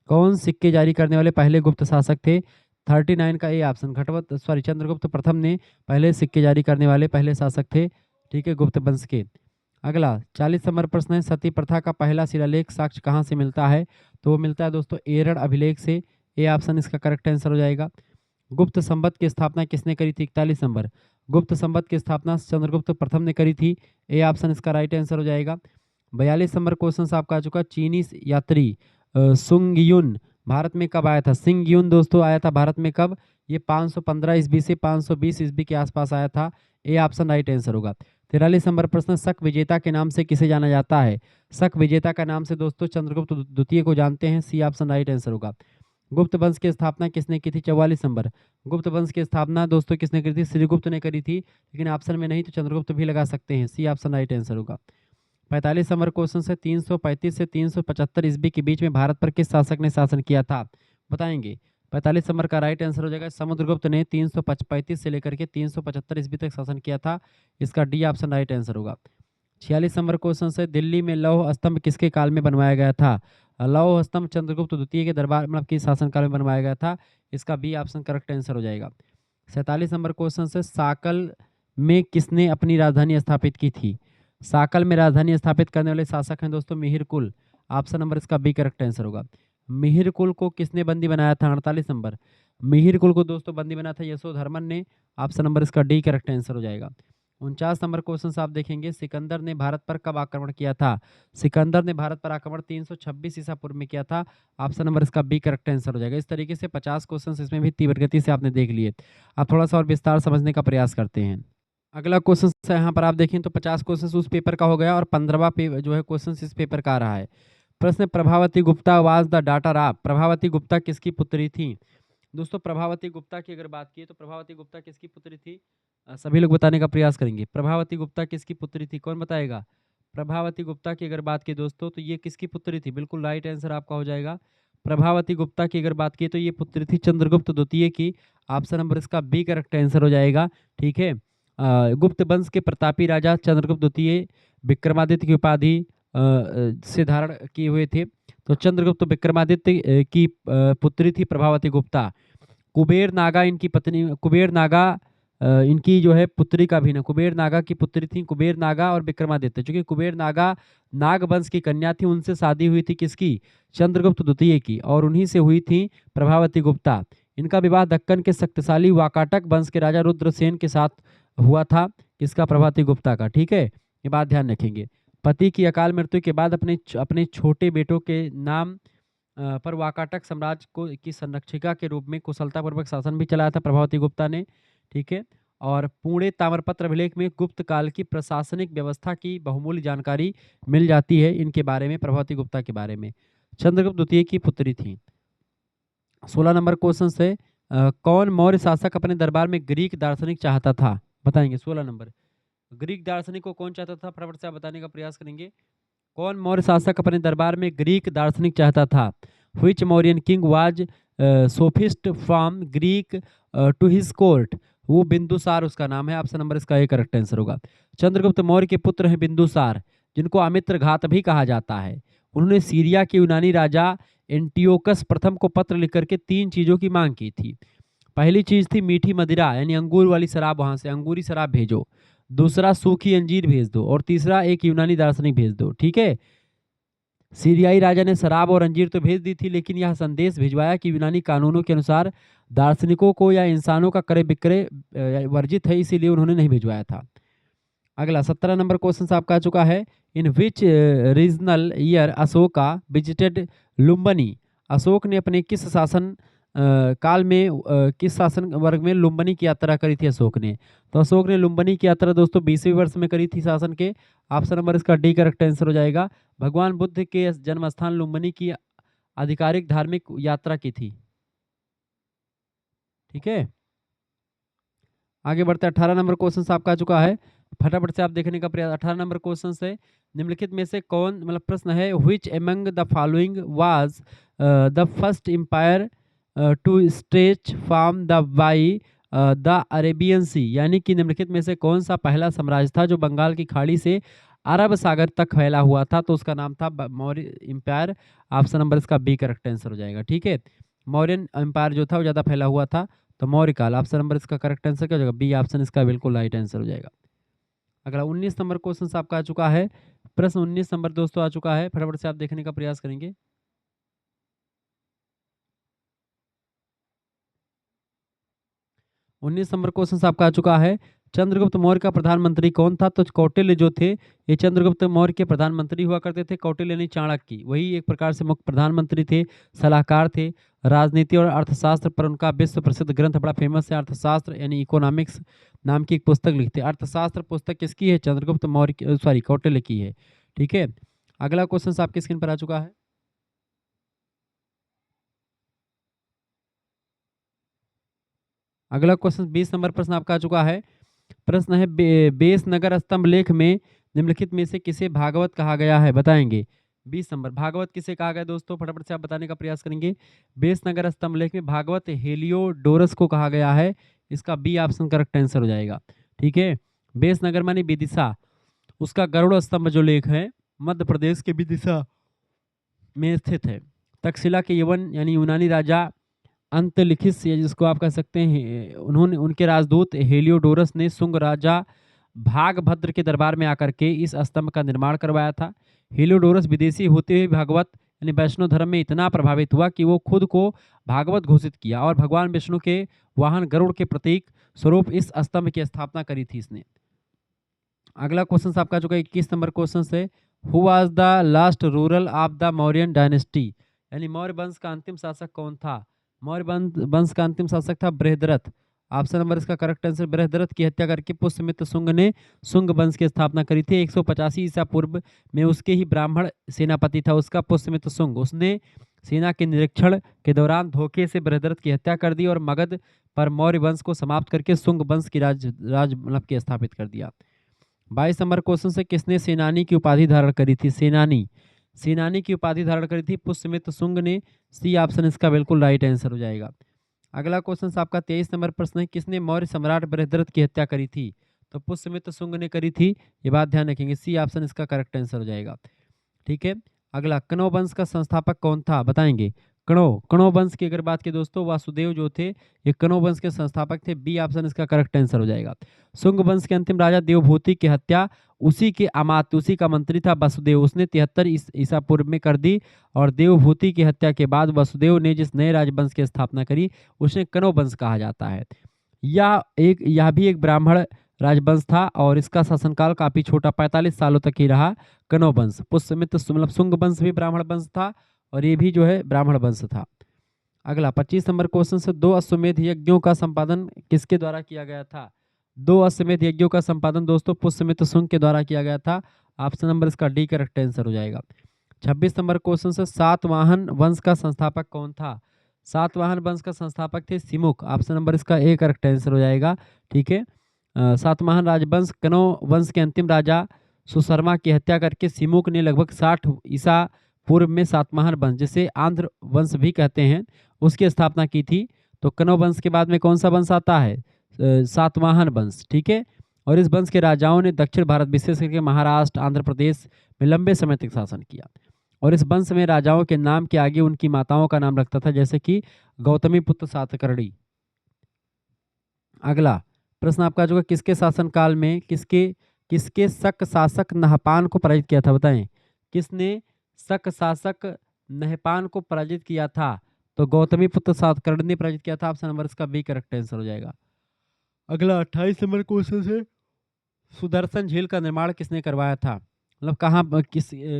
कौन सिक्के जारी करने वाले पहले गुप्त शासक थे? 39 का ए ऑप्शन चंद्रगुप्त प्रथम ने पहले सिक्के जारी करने वाले पहले शासक थे। ठीक है, गुप्त वंश के। अगला 40 नंबर प्रश्न है, सती प्रथा का पहला शिलालेख साक्ष्य कहाँ से मिलता है? तो वो मिलता है दोस्तों एरण अभिलेख से। ए ऑप्शन इसका करेक्ट आंसर हो जाएगा। गुप्त संवत की स्थापना किसने करी थी? 41 नंबर, गुप्त संवत की स्थापना चंद्रगुप्त प्रथम ने करी थी। ए ऑप्शन इसका राइट आंसर हो जाएगा। 42 नंबर क्वेश्चन आपका आ चुका, चीनी यात्री सुंगयुन भारत में कब आया था? शिंगयून दोस्तों आया था भारत में कब? ये 515 ईस्वी से 520 ईस्वी के आसपास आया था। ए ऑप्शन राइट आंसर होगा। 43 नंबर प्रश्न, शक विजेता के नाम से किसे जाना जाता है? शक विजेता का नाम से दोस्तों चंद्रगुप्त द्वितीय को जानते हैं। सी ऑप्शन राइट आंसर होगा। गुप्त वंश की स्थापना किसने की थी? 44 नंबर। गुप्त वंश की स्थापना दोस्तों किसने करी थी? श्रीगुप्त ने करी थी, लेकिन ऑप्शन में नहीं तो चंद्रगुप्त भी लगा सकते हैं। सी ऑप्शन राइट आंसर होगा। 45 नंबर क्वेश्चन से 335 से 375 ईस्वी के बीच में भारत पर किस शासक ने शासन किया था? बताएंगे। 45 नंबर का राइट आंसर हो जाएगा समुद्रगुप्त ने 335 से लेकर के 375 ईस्वी तक शासन किया था। इसका डी ऑप्शन राइट आंसर होगा। 46 नंबर क्वेश्चन से दिल्ली में लौह स्तंभ किसके काल में बनवाया गया था? लौह स्तंभ चंद्रगुप्त द्वितीय के दरबार मतलब की शासनकाल में बनवाया गया था। इसका बी ऑप्शन करेक्ट आंसर हो जाएगा। 47 नंबर क्वेश्चन से साकल में किसने अपनी राजधानी स्थापित की थी? साकल में राजधानी स्थापित करने वाले शासक हैं दोस्तों मिहिर कुल। ऑप्शन नंबर इसका बी करेक्ट आंसर होगा। मिहिर कुल को किसने बंदी बनाया था? 48 नंबर। मिहिर कुल को दोस्तों बंदी बनाया था यशोधर्मन ने। ऑप्शन नंबर इसका डी करेक्ट आंसर हो जाएगा। 49 नंबर क्वेश्चन आप देखेंगे, सिकंदर ने भारत पर कब आक्रमण किया था? सिकंदर ने भारत पर आक्रमण 326 ईसा पूर्व में किया था। ऑप्शन नंबर इसका बी करेक्ट आंसर हो जाएगा। इस तरीके से 50 क्वेश्चन इसमें भी तीव्र गति से आपने देख लिए। आप थोड़ा सा और विस्तार समझने का प्रयास करते हैं। अगला क्वेश्चन यहाँ पर आप देखें तो 50 क्वेश्चन उस पेपर का हो गया और 15वां जो है क्वेश्चन इस पेपर का आ रहा है। प्रश्न, Prabhavati Gupta was the daughter of. Prabhavati Gupta किसकी पुत्री थी? दोस्तों प्रभावती गुप्ता की अगर बात की तो प्रभावती गुप्ता किसकी पुत्री थी? सभी लोग बताने का प्रयास करेंगे। प्रभावती गुप्ता किसकी पुत्री थी? कौन बताएगा? प्रभावती गुप्ता की अगर बात की दोस्तों तो ये किसकी पुत्री थी? बिल्कुल राइट आंसर आपका हो जाएगा। प्रभावती गुप्ता की अगर बात की तो ये पुत्री थी चंद्रगुप्त द्वितीय की। ऑप्शन नंबर इसका बी करेक्ट आंसर हो जाएगा। ठीक है। गुप्त वंश के प्रतापी राजा चंद्रगुप्त द्वितीय विक्रमादित्य की उपाधि से धारण किए हुए थे। तो चंद्रगुप्त विक्रमादित्य की पुत्री थी प्रभावती गुप्ता। कुबेर नागा इनकी पत्नी, कुबेर नागा इनकी जो है पुत्री का भी ना, कुबेर नागा की पुत्री थी कुबेर नागा और विक्रमादित्य। चूंकि कुबेर नागा नाग वंश की कन्या थी, उनसे शादी हुई थी किसकी? चंद्रगुप्त द्वितीय की, और उन्हीं से हुई थी प्रभावती गुप्ता। इनका विवाह दक्कन के शक्तिशाली वाकाटक वंश के राजा रुद्रसेन के साथ हुआ था। किसका? प्रभावती गुप्ता का। ठीक है, ये बात ध्यान रखेंगे। पति की अकाल मृत्यु के बाद अपने अपने छोटे बेटों के नाम पर वाकाटक साम्राज्य को की संरक्षिका के रूप में कुशलतापूर्वक शासन भी चलाया था प्रभावती गुप्ता ने। ठीक है। और पुणे ताम्रपत्र अभिलेख में गुप्त काल की प्रशासनिक व्यवस्था की बहुमूल्य जानकारी मिल जाती है इनके बारे में, प्रभावती गुप्ता के बारे में। चंद्रगुप्त द्वितीय की पुत्री थी। 16 नंबर क्वेश्चन से कौन मौर्य शासक अपने दरबार में ग्रीक दार्शनिक चाहता था? बताएंगे। 16 नंबर, ग्रीक दार्शनिक को कौन चाहता था? फटाफट से आप बताने का प्रयास करेंगे। कौन मौर्य शासक अपने दरबार में ग्रीक दार्शनिक चाहता था? Which Mauryan king was sophist from Greek to his court? वो बिंदुसार उसका नाम है। ऑप्शन नंबर इसका ए करेक्ट आंसर होगा। चंद्रगुप्त मौर्य के पुत्र हैं बिंदुसार, जिनको अमित्र घात भी कहा जाता है। उन्होंने सीरिया के यूनानी राजा एंटियोकस प्रथम को पत्र लिख करके 3 चीजों की मांग की थी। पहली चीज थी मीठी मदिरा यानी अंगूर वाली शराब, वहां से अंगूरी शराब भेजो। दूसरा सूखी अंजीर भेज दो, और तीसरा एक यूनानी दार्शनिक भेज दो। ठीक है। सीरियाई राजा ने शराब और अंजीर तो भेज दी थी, लेकिन यह संदेश भिजवाया कि यूनानी कानूनों के अनुसार दार्शनिकों को या इंसानों का क्रय विक्रय वर्जित है, इसीलिए उन्होंने नहीं भिजवाया था। अगला 17 नंबर क्वेश्चन आपका आ चुका है। In which regional year Ashoka visited Lumbini. Ashoka ने अपने किस शासन काल में किस शासन वर्ग में लुम्बनी की यात्रा करी थी अशोक ने? तो अशोक ने लुम्बनी की यात्रा दोस्तों 20वीं वर्ष में करी थी शासन के। ऑप्शन नंबर इसका डी करेक्ट आंसर हो जाएगा। भगवान बुद्ध के जन्म स्थान लुम्बनी की आधिकारिक धार्मिक यात्रा की थी। ठीक है, आगे बढ़ते 18 नंबर क्वेश्चन आपका आ चुका है। फटाफट से आप देखने का प्रयास। 18 नंबर क्वेश्चन से निम्नलिखित में से कौन, मतलब प्रश्न है which among the following was the first empire to stretch from the bay the Arabian sea. यानी कि निम्नलिखित में से कौन सा पहला साम्राज्य था जो बंगाल की खाड़ी से अरब सागर तक फैला हुआ था? तो उसका नाम था मौर्य एम्पायर। ऑप्शन नंबर इसका बी करेक्ट आंसर हो जाएगा। ठीक है, मौर्यन एम्पायर जो था वो ज़्यादा फैला हुआ था, तो मौर्य काल। ऑप्शन नंबर इसका करेक्ट आंसर क्या हो जाएगा? बी ऑप्शन इसका बिल्कुल राइट आंसर हो जाएगा। अगला 19 नंबर क्वेश्चन आपका आ चुका है। प्रश्न 19 नंबर दोस्तों आ चुका है, फटाफट से आप देखने का प्रयास करेंगे। 19 नंबर क्वेश्चन आपका आ चुका है। चंद्रगुप्त मौर्य का प्रधानमंत्री कौन था? तो कौटिल्य जो थे ये चंद्रगुप्त मौर्य के प्रधानमंत्री हुआ करते थे। कौटिल्य यानी चाणक्य, वही एक प्रकार से मुख्य प्रधानमंत्री थे, सलाहकार थे। राजनीति और अर्थशास्त्र पर उनका विश्व प्रसिद्ध ग्रंथ बड़ा फेमस है, अर्थशास्त्र यानी इकोनॉमिक्स नाम की एक पुस्तक लिखते हैं। अर्थशास्त्र पुस्तक किसकी है? चंद्रगुप्त मौर्य सॉरी कौटिल्य की है। ठीक है, अगला क्वेश्चन आपकी स्क्रीन पर आ चुका है। अगला क्वेश्चन 20 नंबर प्रश्न आपका आ चुका है। प्रश्न है बेस नगर स्तंभ लेख में निम्नलिखित में से किसे भागवत कहा गया है? बताएंगे। 20 नंबर भागवत किसे कहा गया दोस्तों? फटाफट से आप बताने का प्रयास करेंगे। बेस नगर स्तंभ लेख में भागवत हेलियोडोरस को कहा गया है। इसका बी ऑप्शन करेक्ट आंसर हो जाएगा। ठीक है, बेस नगर मानी विदिशा, उसका गरुड़ स्तंभ जो लेख है मध्य प्रदेश के विदिशा में स्थित है। तक्षशिला के यवन यानी यूनानी राजा अंतलिखिस या जिसको आप कह सकते हैं, उन्होंने उनके राजदूत हेलियोडोरस ने शुंग राजा भागभद्र के दरबार में आकर के इस स्तंभ का निर्माण करवाया था। हेलियोडोरस विदेशी होते हुए भागवत यानी वैष्णव धर्म में इतना प्रभावित हुआ कि वो खुद को भागवत घोषित किया और भगवान विष्णु के वाहन गरुड़ के प्रतीक स्वरूप इस स्तंभ की स्थापना करी थी इसने। अगला क्वेश्चन आपका जो 21 नंबर क्वेश्चन है, who was the last rural of the Mauryan dynasty, यानी मौर्य वंश का अंतिम शासक कौन था? मौर्य वंश का अंतिम शासक था बृहद्रथ। ऑप्शन नंबर इसका करेक्ट आंसर, बृहद्रथ की हत्या करके पुष्यमित्र शुंग ने शुंग वंश की स्थापना करी थी। 185 ईसा पूर्व में उसके ही ब्राह्मण सेनापति था उसका पुष्यमित्र शुंग, उसने सेना के निरीक्षण के दौरान धोखे से बृहद्रथ की हत्या कर दी और मगध पर मौर्य वंश को समाप्त करके शुंग वंश की राज मतलब की स्थापित कर दिया। 22 नंबर क्वेश्चन से, किसने सेनानी की उपाधि धारण करी थी? सेनानी की उपाधि धारण करी थी पुष्यमित्र शुंग ने। सी ऑप्शन इसका बिल्कुल राइट आंसर हो जाएगा। अगला क्वेश्चन आपका 23 नंबर प्रश्न है, किसने मौर्य सम्राट बृहद्रथ की हत्या करी थी? तो पुष्यमित्र शुंग ने करी थी, ये बात ध्यान रखेंगे। सी ऑप्शन इसका करेक्ट आंसर हो जाएगा। ठीक है, अगला कणव वंश का संस्थापक कौन था? बताएंगे। कणव वंश की अगर बात की दोस्तों, वासुदेव जो थे ये कणव वंश के संस्थापक थे। बी ऑप्शन इसका करेक्ट आंसर हो जाएगा। शुंग वंश के अंतिम राजा देवभूति की हत्या उसी के अमात्य, उसी का मंत्री था वसुदेव, उसने 73 ईसा पूर्व में कर दी और देवभूति की हत्या के बाद वसुदेव ने जिस नए राजवंश की स्थापना करी उसे कणव वंश कहा जाता है। यह भी एक ब्राह्मण राजवंश था और इसका शासनकाल काफी छोटा 45 सालों तक ही रहा। कणव वंश, पुष्यमित्र मतलब शुंग वंश भी ब्राह्मण वंश था और ये भी जो है ब्राह्मण वंश था। अगला 25 नंबर क्वेश्चन से, 2 अश्वमेध यज्ञों का संपादन किसके द्वारा किया गया था? 2 अश्वमेध यज्ञों का संपादन दोस्तों पुष्यमित्र शुंग के द्वारा किया गया था। ऑप्शन नंबर इसका डी करेक्ट आंसर हो जाएगा। 26 नंबर क्वेश्चन से, सातवाहन वंश का संस्थापक कौन था? सातवाहन वंश का संस्थापक थे सिमुक। ऑप्शन नंबर इसका ए करेक्ट आंसर हो जाएगा। ठीक है, सातवाहन राजवंश कणव वंश के अंतिम राजा सुशर्मा की हत्या करके सिमुक ने लगभग 60 ईसा पूर्व में सातवाहन वंश, जिसे आंध्र वंश भी कहते हैं, उसकी स्थापना की थी। तो कणव वंश के बाद में कौन सा वंश आता है? सातवाहन वंश। ठीक है, और इस वंश के राजाओं ने दक्षिण भारत विशेष करके महाराष्ट्र आंध्र प्रदेश में लंबे समय तक शासन किया और इस वंश में राजाओं के नाम के आगे उनकी माताओं का नाम लगता था, जैसे कि गौतमी पुत्र सातकर्णी। अगला प्रश्न आपका जो है, किसके शासनकाल में किसके शक शासक नहपान को पराजित किया था? बताएं, किसने शक शासक नहपान को पराजित किया था? तो गौतमी पुत्र सातकर्णी ने पराजित किया था। ऑप्शन नंबर इसका बी करेक्ट आंसर हो जाएगा। अगला 28 नंबर क्वेश्चन है, सुदर्शन झील का निर्माण किसने करवाया था? मतलब कहाँ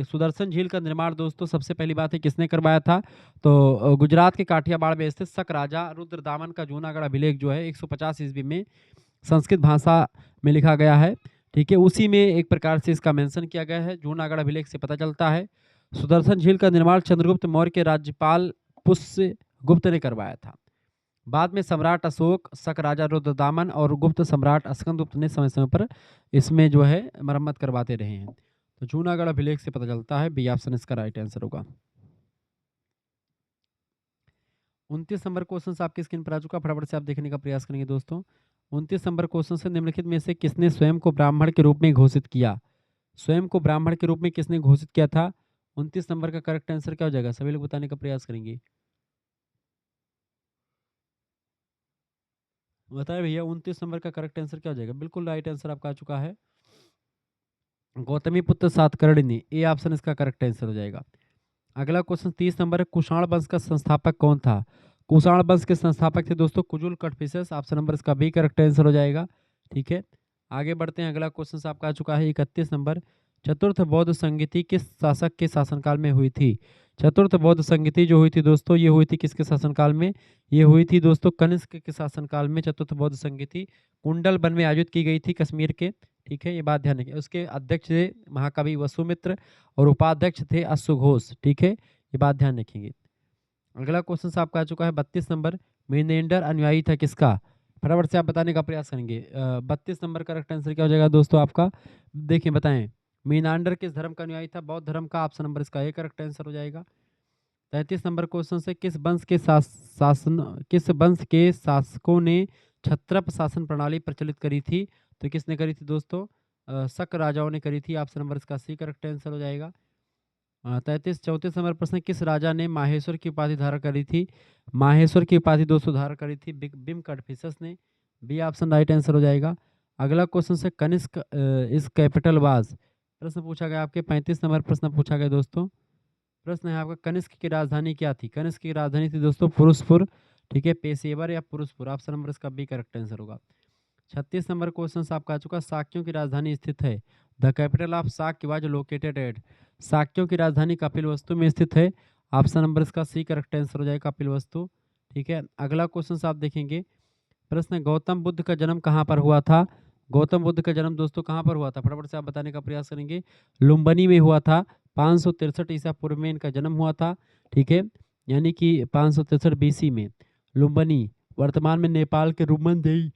सुदर्शन झील का निर्माण दोस्तों सबसे पहली बात है किसने करवाया था? तो गुजरात के काठियावाड़ में स्थित शक राजा रुद्रदामन का जूनागढ़ अभिलेख जो है 150 ईस्वी में संस्कृत भाषा में लिखा गया है। ठीक है, उसी में एक प्रकार से इसका मेंशन किया गया है, जूनागढ़ अभिलेख से पता चलता है। सुदर्शन झील का निर्माण चंद्रगुप्त मौर्य के राज्यपाल पुष्यगुप्त ने करवाया था। बाद में सम्राट अशोक, शक राजा रुद्रदामन और गुप्त सम्राट स्कंदगुप्त ने समय समय पर इसमें जो है मरम्मत करवाते रहे हैं। तो जूनागढ़ अभिलेख से पता चलता है, बी ऑप्शन इसका राइट आंसर होगा। 29 नंबर क्वेश्चन आपकी स्क्रीन पर आ चुका, फटाफट से आप देखने का प्रयास करेंगे दोस्तों। 29 नंबर क्वेश्चन से, निम्नलिखित में से किसने स्वयं को ब्राह्मण के रूप में घोषित किया? स्वयं को ब्राह्मण के रूप में किसने घोषित किया था? 29 नंबर का करेक्ट आंसर क्या हो जाएगा? सभी लोग बताने का प्रयास करेंगे। बताए भैया, 29 नंबर का करेक्ट आंसर क्या हो जाएगा? बिल्कुल राइट आंसर आपका आ चुका है, गौतमी पुत्र सातकर्णी। ए ऑप्शन इसका करेक्ट आंसर हो जाएगा। अगला क्वेश्चन 30 नंबर है, कुषाण वंश का संस्थापक कौन था? कुषाण वंश के संस्थापक थे दोस्तों कुजुल कटफिसेस। ऑप्शन नंबर इसका बी करेक्ट आंसर हो जाएगा। ठीक है, आगे बढ़ते हैं। अगला क्वेश्चन आपका आ चुका है 31 नंबर। चतुर्थ बौद्ध संगीति किस शासक के शासनकाल में हुई थी? चतुर्थ बौद्ध संगीति जो हुई थी दोस्तों, ये हुई थी किसके शासनकाल में? ये हुई थी दोस्तों कनिष्क के शासनकाल में। चतुर्थ बौद्ध संगीति कुंडल वन में आयोजित की गई थी कश्मीर के। ठीक है, ये बात ध्यान रखिए। उसके अध्यक्ष थे महाकवि वसुमित्र और उपाध्यक्ष थे अश्वघोष। ठीक है, ये बात ध्यान रखेंगे। अगला क्वेश्चन आपका आ चुका है 32 नंबर। मेनेंडर अनुयायी था किसका? फटाफट से आप बताने का प्रयास करेंगे। 32 नंबर का करेक्ट आंसर क्या हो जाएगा दोस्तों आपका? देखिए बताएं, मीनांडर किस धर्म का अनुयायी था? बौद्ध धर्म का। ऑप्शन नंबर इसका ए करेक्ट आंसर हो जाएगा। 33 नंबर क्वेश्चन से किस वंश के शासकों ने छत्रप शासन प्रणाली प्रचलित करी थी? तो किसने करी थी दोस्तों? शक राजाओं ने करी थी। ऑप्शन नंबर इसका सी करेक्ट आंसर हो जाएगा। 34 नंबर प्रश्न, किस राजा ने माहेश्वर की उपाधि धारण करी थी? माहेश्वर की उपाधि दोस्तों धारण करी थी बिम कटफिसस ने। बी ऑप्शन राइट आंसर हो जाएगा। अगला क्वेश्चन से कनिष्क इस कैपिटल वाज, प्रश्न पूछा गया आपके 35 नंबर प्रश्न पूछा गया दोस्तों। प्रश्न है आपका, कनिष्क की राजधानी क्या थी? कनिष्क की राजधानी थी दोस्तों पुरुषपुर। ठीक है, पेशेवर या पुरुषपुर। ऑप्शन नंबर इसका बी करेक्ट आंसर होगा। 36 नंबर क्वेश्चन आपका आ चुका, शाक्यों की राजधानी स्थित है। The capital of Shakya was located at. शाक्यों की राजधानी कपिलवस्तु में स्थित है। ऑप्शन नंबर इसका सी करेक्ट आंसर हो जाएगा, कपिलवस्तु। ठीक है, अगला क्वेश्चन आप देखेंगे। प्रश्न है, गौतम बुद्ध का जन्म कहाँ पर हुआ था? गौतम बुद्ध का जन्म दोस्तों कहाँ पर हुआ था? फटाफट से आप बताने का प्रयास करेंगे। लुम्बिनी में हुआ था। 563 ईसा पूर्व में इनका जन्म हुआ था। ठीक है, यानी कि 563 बीसी में। लुम्बिनी वर्तमान में नेपाल के रुमनदेही।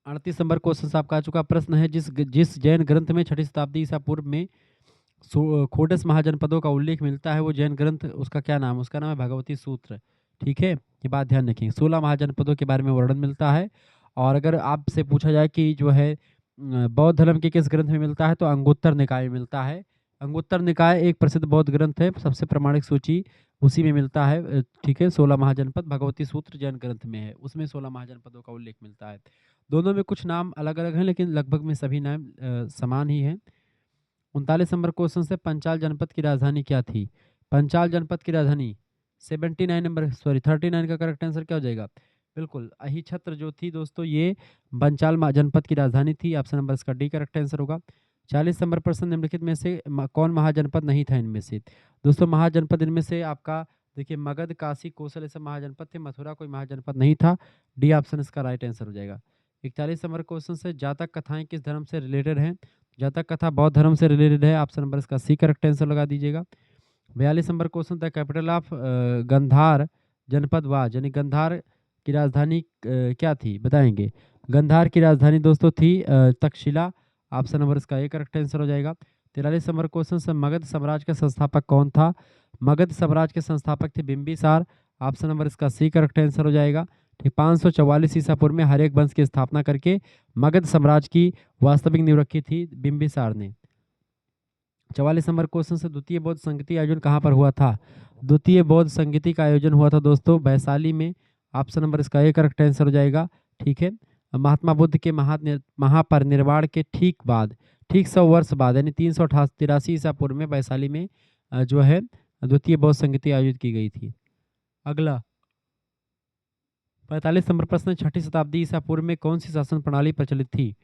38 नंबर क्वेश्चन आपका आ चुका। प्रश्न है, जिस जिस जैन ग्रंथ में 6ठी शताब्दी ईसा पूर्व में खोडस महाजनपदों का उल्लेख मिलता है, वो जैन ग्रंथ उसका क्या नाम? उसका नाम है भगवती सूत्र। ठीक है, ये बात ध्यान रखेंगे। 16 महाजनपदों के बारे में वर्णन मिलता है। और अगर आपसे पूछा जाए कि जो है बौद्ध धर्म के किस ग्रंथ में मिलता है, तो अंगुत्तर निकाय में मिलता है। अंगुत्तर निकाय एक प्रसिद्ध बौद्ध ग्रंथ है, सबसे प्रमाणिक सूची उसी में मिलता है। ठीक है, 16 महाजनपद भगवती सूत्र जैन ग्रंथ में है, उसमें 16 महाजनपदों का उल्लेख मिलता है। दोनों में कुछ नाम अलग अलग हैं, लेकिन लगभग में सभी नाम समान ही हैं। 39 नंबर क्वेश्चन से, पंचाल जनपद की राजधानी क्या थी? पंचाल जनपद की राजधानी 39 का करेक्ट आंसर क्या हो जाएगा? बिल्कुल, अहिछत्र जो थी दोस्तों, ये पंचाल जनपद की राजधानी थी। ऑप्शन नंबर इसका डी करेक्ट आंसर होगा। 40 नंबर प्रश्न, निम्नलिखित में से कौन महाजनपद नहीं था इनमें से? दोस्तों महाजनपद इनमें से आपका देखिए, मगध, काशी, कौशल, ये सब महाजनपद थे। मथुरा कोई महाजनपद नहीं था। डी ऑप्शन इसका राइट आंसर हो जाएगा। 41 नंबर क्वेश्चन से, जातक कथाएं किस धर्म से रिलेटेड हैं? जातक कथा बौद्ध धर्म से रिलेटेड है। ऑप्शन नंबर इसका सी करेक्ट आंसर लगा दीजिएगा। 42 नंबर क्वेश्चन था, कैपिटल ऑफ गंधार जनपद वाज, यानी गंधार की राजधानी क्या थी? बताएंगे। गंधार की राजधानी दोस्तों थी तक्षशिला। ऑप्शन नंबर इसका ए करेक्ट आंसर हो जाएगा। 43 नंबर क्वेश्चन से, मगध साम्राज्य का संस्थापक कौन था? मगध साम्राज्य के संस्थापक थे बिंबिसार। ऑप्शन नंबर इसका सी करेक्ट आंसर हो जाएगा। ठीक, 544 ईसा पूर्व में हरेक वंश की स्थापना करके मगध साम्राज्य की वास्तविक नींव रखी थी बिंबिसार ने। 44 नंबर क्वेश्चन से, द्वितीय बौद्ध संगीति आयोजन कहाँ पर हुआ था? द्वितीय बौद्ध संगीति का आयोजन हुआ था दोस्तों वैशाली में। ऑप्शन नंबर इसका ए करेक्ट आंसर हो जाएगा। ठीक है, महात्मा बुद्ध के महापरिनिर्वाण के ठीक 100 वर्ष बाद, यानी 383 ईसा पूर्व में वैशाली में जो है द्वितीय बौद्ध संगीति आयोजित की गई थी। अगला 45 नंबर प्रश्न, 6ठी शताब्दी ईसा पूर्व में कौन सी शासन प्रणाली प्रचलित थी?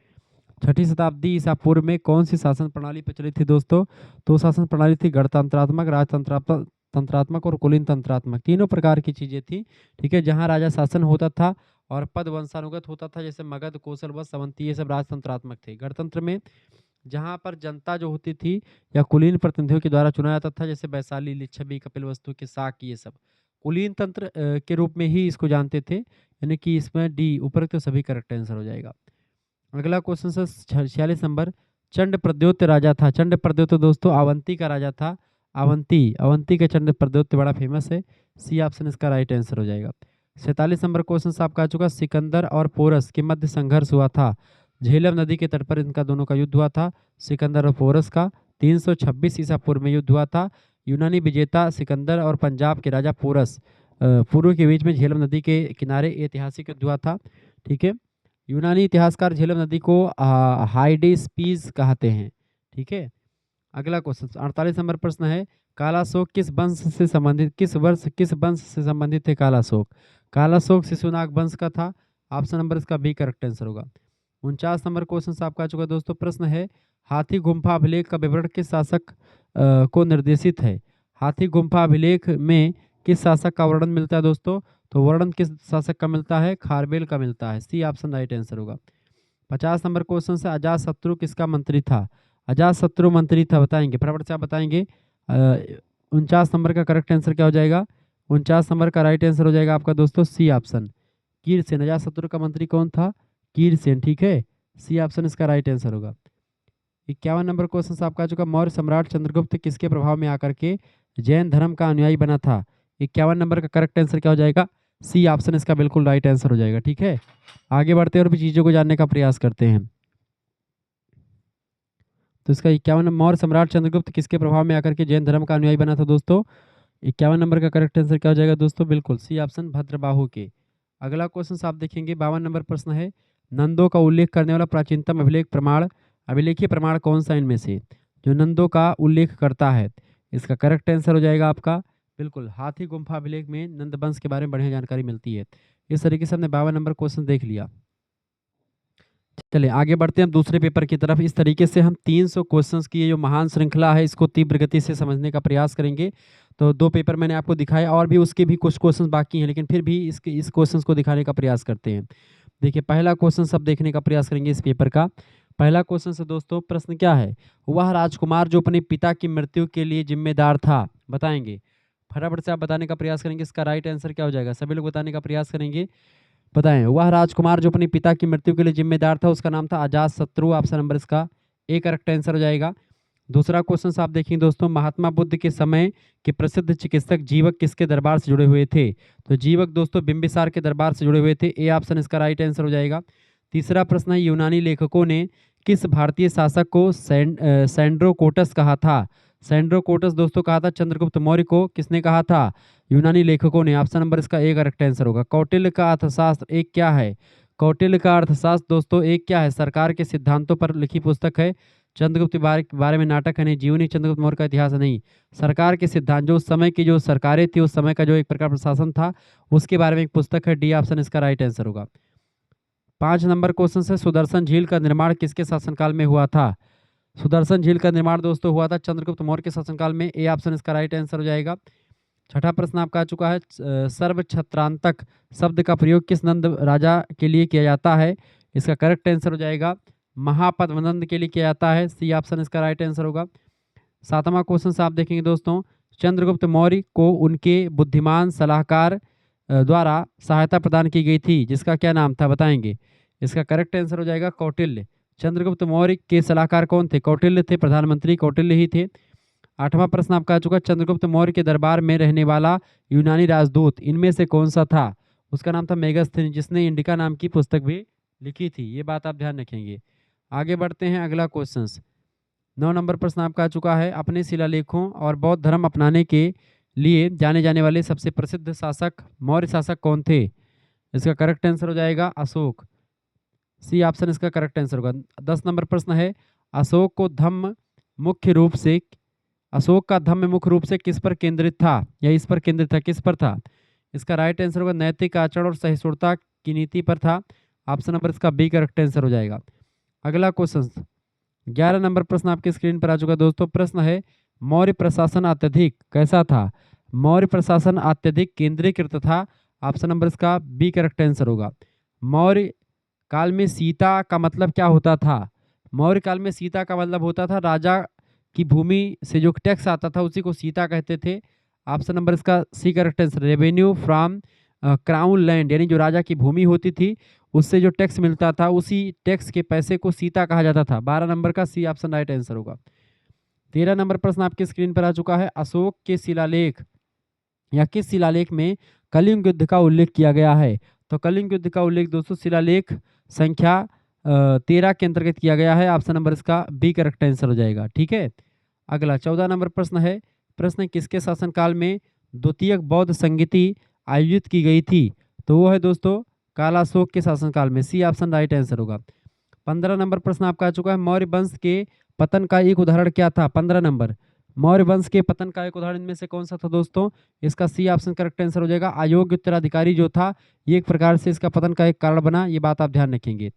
6ठी शताब्दी ईसा पूर्व में कौन सी शासन प्रणाली प्रचलित थी दोस्तों? तो शासन प्रणाली थी गणतंत्रात्मक, तंत्रात्मक और कुलीन तंत्रात्मक। तीनों प्रकार की चीजें थी। ठीक है, जहां राजा शासन होता था और पद वंशानुगत होता था, जैसे मगध, कौशल, व सावंती, ये सब राजतंत्रात्मक थे। गणतंत्र में जहां पर जनता जो होती थी या कुलीन प्रतिनिधियों के द्वारा चुना जाता था, जैसे वैशाली, लिच्छवी, कपिलवस्तु के शाक, ये सब कुलीन तंत्र के रूप में ही इसको जानते थे। यानी कि इसमें डी उपरोक्त सभी करेक्ट आंसर हो जाएगा। अगला क्वेश्चन से 46 नंबर, चंड प्रद्योत राजा था। चंड प्रद्योत दोस्तों अवंती का राजा था। अवंती का चंड प्रद्योत बड़ा फेमस है। सी ऑप्शन इसका राइट आंसर हो जाएगा। 47 नंबर क्वेश्चन आपका आ चुका, सिकंदर और पोरस के मध्य संघर्ष हुआ था। झेलम नदी के तट पर इनका दोनों का युद्ध हुआ था, सिकंदर और पोरस का। 326 ईसा पूर्व में युद्ध हुआ था। यूनानी विजेता सिकंदर और पंजाब के राजा पोरस पूर्व के बीच में झेलम नदी के किनारे ऐतिहासिक युद्ध हुआ था। ठीक है, यूनानी इतिहासकार झेलम नदी को हाइडेस्पीस कहते हैं। ठीक है, अगला क्वेश्चन 48 नंबर प्रश्न है, कालाशोक किस वंश से संबंधित थे? कालाशोक कालाशोक शिशुनाग वंश का था। ऑप्शन नंबर इसका बी करेक्ट आंसर होगा। 49 नंबर क्वेश्चन से आपका आ चुका है दोस्तों। प्रश्न है, हाथी गुम्फा अभिलेख का विवरण किस शासक को निर्देशित है? हाथी गुम्फा अभिलेख में किस शासक का वर्णन मिलता है दोस्तों? तो वर्णन किस शासक का मिलता है? खारवेल का मिलता है। सी ऑप्शन राइट आंसर होगा। 50 नंबर क्वेश्चन से, अजातशत्रु किसका मंत्री था? अजातशत्रु मंत्री था, बताएंगे फटाफट से आप बताएंगे। 49 नंबर का करेक्ट आंसर क्या हो जाएगा? 49 नंबर का राइट आंसर हो जाएगा आपका दोस्तों सी ऑप्शन, कीरसेन। अजातशत्रु का मंत्री कौन था? कीरसेन, ठीक है। सी ऑप्शन इसका राइट आंसर होगा। 51 नंबर क्वेश्चन से आपका आ चुका, मौर्य सम्राट चंद्रगुप्त किसके प्रभाव में आकर के जैन धर्म का अनुयायी बना था? 51 नंबर का करेक्ट आंसर क्या हो जाएगा? सी ऑप्शन इसका बिल्कुल राइट आंसर हो जाएगा, ठीक है। आगे बढ़ते हैं और भी चीजों को जानने का प्रयास करते हैं। तो इसका 51 मौर्य सम्राट चंद्रगुप्त किसके प्रभाव में आकर के जैन धर्म का अनुयायी बना था दोस्तों? 51 नंबर का करेक्ट आंसर क्या हो जाएगा दोस्तों? बिल्कुल सी ऑप्शन, भद्रबाहु के। अगला क्वेश्चन आप देखेंगे, 52 नंबर प्रश्न है, नंदों का उल्लेख करने वाला प्राचीनतम अभिलेखीय प्रमाण कौन सा इनमें से जो नंदों का उल्लेख करता है? इसका करेक्ट आंसर हो जाएगा आपका बिल्कुल हाथी गुम्फा अभिलेख में नंद वंश के बारे में बढ़िया जानकारी मिलती है। इस तरीके से हमने 52 नंबर क्वेश्चन देख लिया। चलिए आगे बढ़ते हैं हम दूसरे पेपर की तरफ। इस तरीके से हम 300 क्वेश्चंस की ये जो महान श्रृंखला है इसको तीव्र गति से समझने का प्रयास करेंगे। तो 2 पेपर मैंने आपको दिखाया और भी उसके भी कुछ क्वेश्चंस बाकी हैं, लेकिन फिर भी इस क्वेश्चंस को दिखाने का प्रयास करते हैं। देखिए पहला क्वेश्चन सब देखने का प्रयास करेंगे इस पेपर का। पहला क्वेश्चन से दोस्तों प्रश्न क्या है, वह राजकुमार जो अपने पिता की मृत्यु के लिए जिम्मेदार था, बताएंगे फटाफट से आप बताने का प्रयास करेंगे। इसका राइट आंसर क्या हो जाएगा? सभी लोग बताने का प्रयास करेंगे, बताएं। वह राजकुमार जो अपने पिता की मृत्यु के लिए जिम्मेदार था उसका नाम था अजातशत्रु। ऑप्शन नंबर इसका ए करेक्ट आंसर हो जाएगा। दूसरा क्वेश्चन आप देखेंगे दोस्तों, महात्मा बुद्ध के समय के प्रसिद्ध चिकित्सक जीवक किसके दरबार से जुड़े हुए थे? तो जीवक दोस्तों बिंबिसार के दरबार से जुड़े हुए थे। ए ऑप्शन इसका राइट आंसर हो जाएगा। तीसरा प्रश्न है, यूनानी लेखकों ने किस भारतीय शासक को सैंड्रोकोटस कहा था? सैंड्रोकोटस दोस्तों कहा था चंद्रगुप्त मौर्य को। किसने कहा था? यूनानी लेखकों ने। ऑप्शन नंबर इसका एक करेक्ट आंसर होगा। कौटिल्य का अर्थशास्त्र एक क्या है? कौटिल्य का अर्थशास्त्र दोस्तों एक क्या है? सरकार के सिद्धांतों पर लिखी पुस्तक है। चंद्रगुप्त के बारे में नाटक है नहीं, जीवनी चंद्रगुप्त मौर्य का इतिहास है नहीं, सरकार के सिद्धांत जो उस समय की जो सरकारें थी, उस समय का जो एक प्रकार प्रशासन था उसके बारे में एक पुस्तक है। डी ऑप्शन इसका राइट आंसर होगा। 5 नंबर क्वेश्चन से, सुदर्शन झील का निर्माण किसके शासनकाल में हुआ था? सुदर्शन झील का निर्माण दोस्तों हुआ था चंद्रगुप्त मौर्य के शासनकाल में। ए ऑप्शन इसका राइट आंसर हो जाएगा। छठा प्रश्न आपका आ चुका है, सर्वछत्रांतक शब्द का प्रयोग किस नंद राजा के लिए किया जाता है? इसका करेक्ट आंसर हो जाएगा महापद्मनंद के लिए किया जाता है। सी ऑप्शन इसका राइट आंसर होगा। 7वां क्वेश्चन से आप देखेंगे दोस्तों, चंद्रगुप्त मौर्य को उनके बुद्धिमान सलाहकार द्वारा सहायता प्रदान की गई थी जिसका क्या नाम था, बताएंगे। इसका करेक्ट आंसर हो जाएगा कौटिल्य। चंद्रगुप्त मौर्य के सलाहकार कौन थे? कौटिल्य थे, प्रधानमंत्री कौटिल्य ही थे। 8वां प्रश्न आपका आ चुका, चंद्रगुप्त मौर्य के दरबार में रहने वाला यूनानी राजदूत इनमें से कौन सा था? उसका नाम था मेगास्थनीज, जिसने इंडिका नाम की पुस्तक भी लिखी थी। ये बात आप ध्यान रखेंगे। आगे बढ़ते हैं अगला क्वेश्चन। 9 नंबर प्रश्न आपका आ चुका है, अपने शिलालेखों और बौद्ध धर्म अपनाने के लिए जाने जाने वाले सबसे प्रसिद्ध शासक मौर्य शासक कौन थे? इसका करेक्ट आंसर हो जाएगा अशोक। सी ऑप्शन इसका करेक्ट आंसर होगा। 10 नंबर प्रश्न है, अशोक को धम्म मुख्य रूप से अशोक का धम्म मुख्य रूप से किस पर केंद्रित था या इस पर केंद्रित था, किस पर था? इसका राइट आंसर होगा नैतिक आचरण और सहिष्णुता की नीति पर था। ऑप्शन नंबर इसका बी करेक्ट आंसर हो जाएगा। अगला क्वेश्चन 11 नंबर प्रश्न आपकी स्क्रीन पर आ चुका है दोस्तों। प्रश्न है, मौर्य प्रशासन अत्यधिक कैसा था? मौर्य प्रशासन अत्यधिक केंद्रीकृत था। ऑप्शन नंबर इसका बी करेक्ट आंसर होगा। मौर्य काल में सीता का मतलब क्या होता था? मौर्य काल में सीता का मतलब होता था राजा की भूमि से जो टैक्स आता था उसी को सीता कहते थे। ऑप्शन नंबर इसका C correct answer, revenue from crown land, यानी जो राजा की भूमि होती थी उससे जो टैक्स मिलता था उसी टैक्स के पैसे को सीता कहा जाता था। 12 नंबर का सी ऑप्शन राइट आंसर होगा। 13 नंबर प्रश्न आपकी स्क्रीन पर आ चुका है, अशोक के शिलालेख या किस शिलालेख में कलिंग युद्ध का उल्लेख किया गया है? तो कलिंग युद्ध का उल्लेख दोस्तों शिलालेख संख्या 13 के अंतर्गत किया गया है। ऑप्शन नंबर इसका बी करेक्ट आंसर हो जाएगा, ठीक है। अगला 14 नंबर प्रश्न है, प्रश्न किसके शासनकाल में द्वितीयक बौद्ध संगीति आयोजित की गई थी? तो वो है दोस्तों कालाशोक के शासनकाल में। सी ऑप्शन राइट आंसर होगा। 15 नंबर प्रश्न आपका आ चुका है, मौर्य वंश के पतन का एक उदाहरण क्या था? 15 नंबर, मौर्य वंश के पतन का एक उदाहरण इनमें से कौन सा था दोस्तों? इसका सी ऑप्शन करेक्ट आंसर हो जाएगा। अयोग्य उत्तराधिकारी जो था, ये एक प्रकार से इसका पतन का एक कारण बना, ये बात आप ध्यान रखेंगे।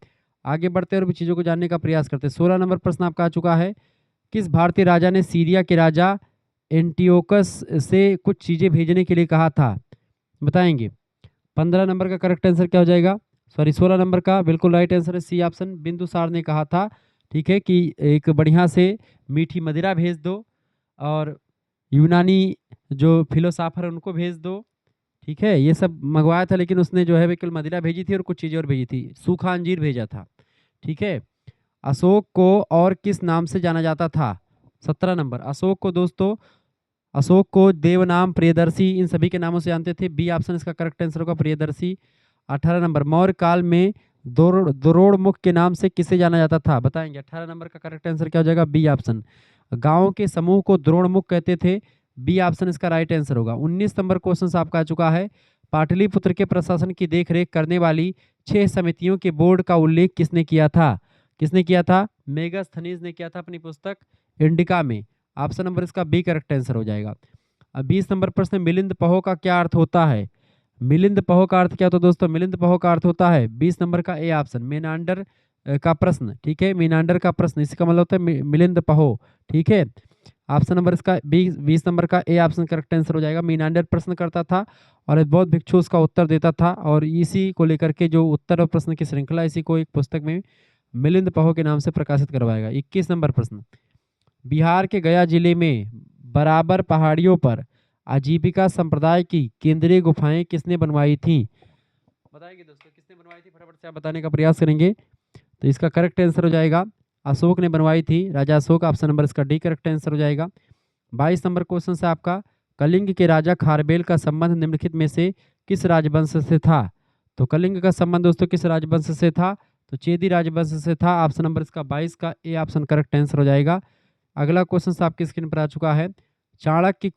आगे बढ़ते हैं और भी चीज़ों को जानने का प्रयास करते हैं। 16 नंबर प्रश्न आपका आ चुका है। किस भारतीय राजा ने सीरिया के राजा एंटियोकस से कुछ चीज़ें भेजने के लिए कहा था? बताएंगे। 15 नंबर का करेक्ट आंसर क्या हो जाएगा? सॉरी 16 नंबर का बिल्कुल राइट आंसर है सी ऑप्शन। बिंदुसार ने कहा था, ठीक है, कि एक बढ़िया से मीठी मदिरा भेज दो और यूनानी जो फिलोसोफर है उनको भेज दो, ठीक है, ये सब मंगवाया था, लेकिन उसने जो है बिल्कुल मदिरा भेजी थी और कुछ चीज़ें और भेजी थी, सूखा अंजीर भेजा था, ठीक है। अशोक को और किस नाम से जाना जाता था? 17 नंबर। अशोक को दोस्तों, अशोक को देवनाम, प्रियदर्शी, इन सभी के नामों से जानते थे। बी ऑप्शन इसका करेक्ट आंसर होगा, प्रियदर्शी। 18 नंबर। मौर्य काल में द्रोणमुख के नाम से किसे जाना जाता था? बताएंगे। 18 नंबर का करेक्ट आंसर क्या हो जाएगा? B option. गांव के समूह को द्रोणमुख कहते थे। बी ऑप्शन इसका राइट आंसर होगा। 19 नंबर क्वेश्चन आपका आ चुका है। पाटलिपुत्र के प्रशासन की देखरेख करने वाली 6 समितियों के बोर्ड का उल्लेख किसने किया था? किसने किया था? मेगास्थनीज ने किया था अपनी पुस्तक इंडिका में। ऑप्शन नंबर इसका बी करेक्ट आंसर हो जाएगा। अब 20 नंबर प्रश्न, मिलिंद पहो का क्या अर्थ होता है? मिलिंद पहो का अर्थ क्या होता है दोस्तों? मिलिंद पहो का अर्थ होता है 20 नंबर का ए ऑप्शन, मेनांडर का प्रश्न, ठीक है, मीनांडर का प्रश्न, इसका मतलब होता है मिलिंद पहो, ठीक है। ऑप्शन नंबर इसका 20 नंबर का ए ऑप्शन करेक्ट आंसर हो जाएगा। मीनांडर प्रश्न करता था और एक बौद्ध भिक्षु उसका उत्तर देता था, और इसी को लेकर के जो उत्तर और प्रश्न की श्रृंखला, इसी को एक पुस्तक में मिलिंद पहो के नाम से प्रकाशित करवाएगा। 21 नंबर प्रश्न, बिहार के गया जिले में बराबर पहाड़ियों पर आजीविका संप्रदाय की केंद्रीय गुफाएं किसने बनवाई थी? बताएंगे दोस्तों, किसने बनवाई थी? फटाफट से आप बताने का प्रयास करेंगे। तो इसका करेक्ट आंसर हो जाएगा, अशोक ने बनवाई थी, राजा अशोक। ऑप्शन नंबर इसका डी करेक्ट आंसर हो जाएगा। 22 नंबर क्वेश्चन से आपका, कलिंग के राजा खारबेल का संबंध निम्नलिखित में से किस राजवंश से था? तो कलिंग का संबंध दोस्तों किस राजवंश से था? तो चेदी राजवंश से था। ऑप्शन नंबर इसका 22 का ए ऑप्शन करेक्ट आंसर हो जाएगा। अगला क्वेश्चन आपकी स्क्रीन पर आ चुका है। चाणक्य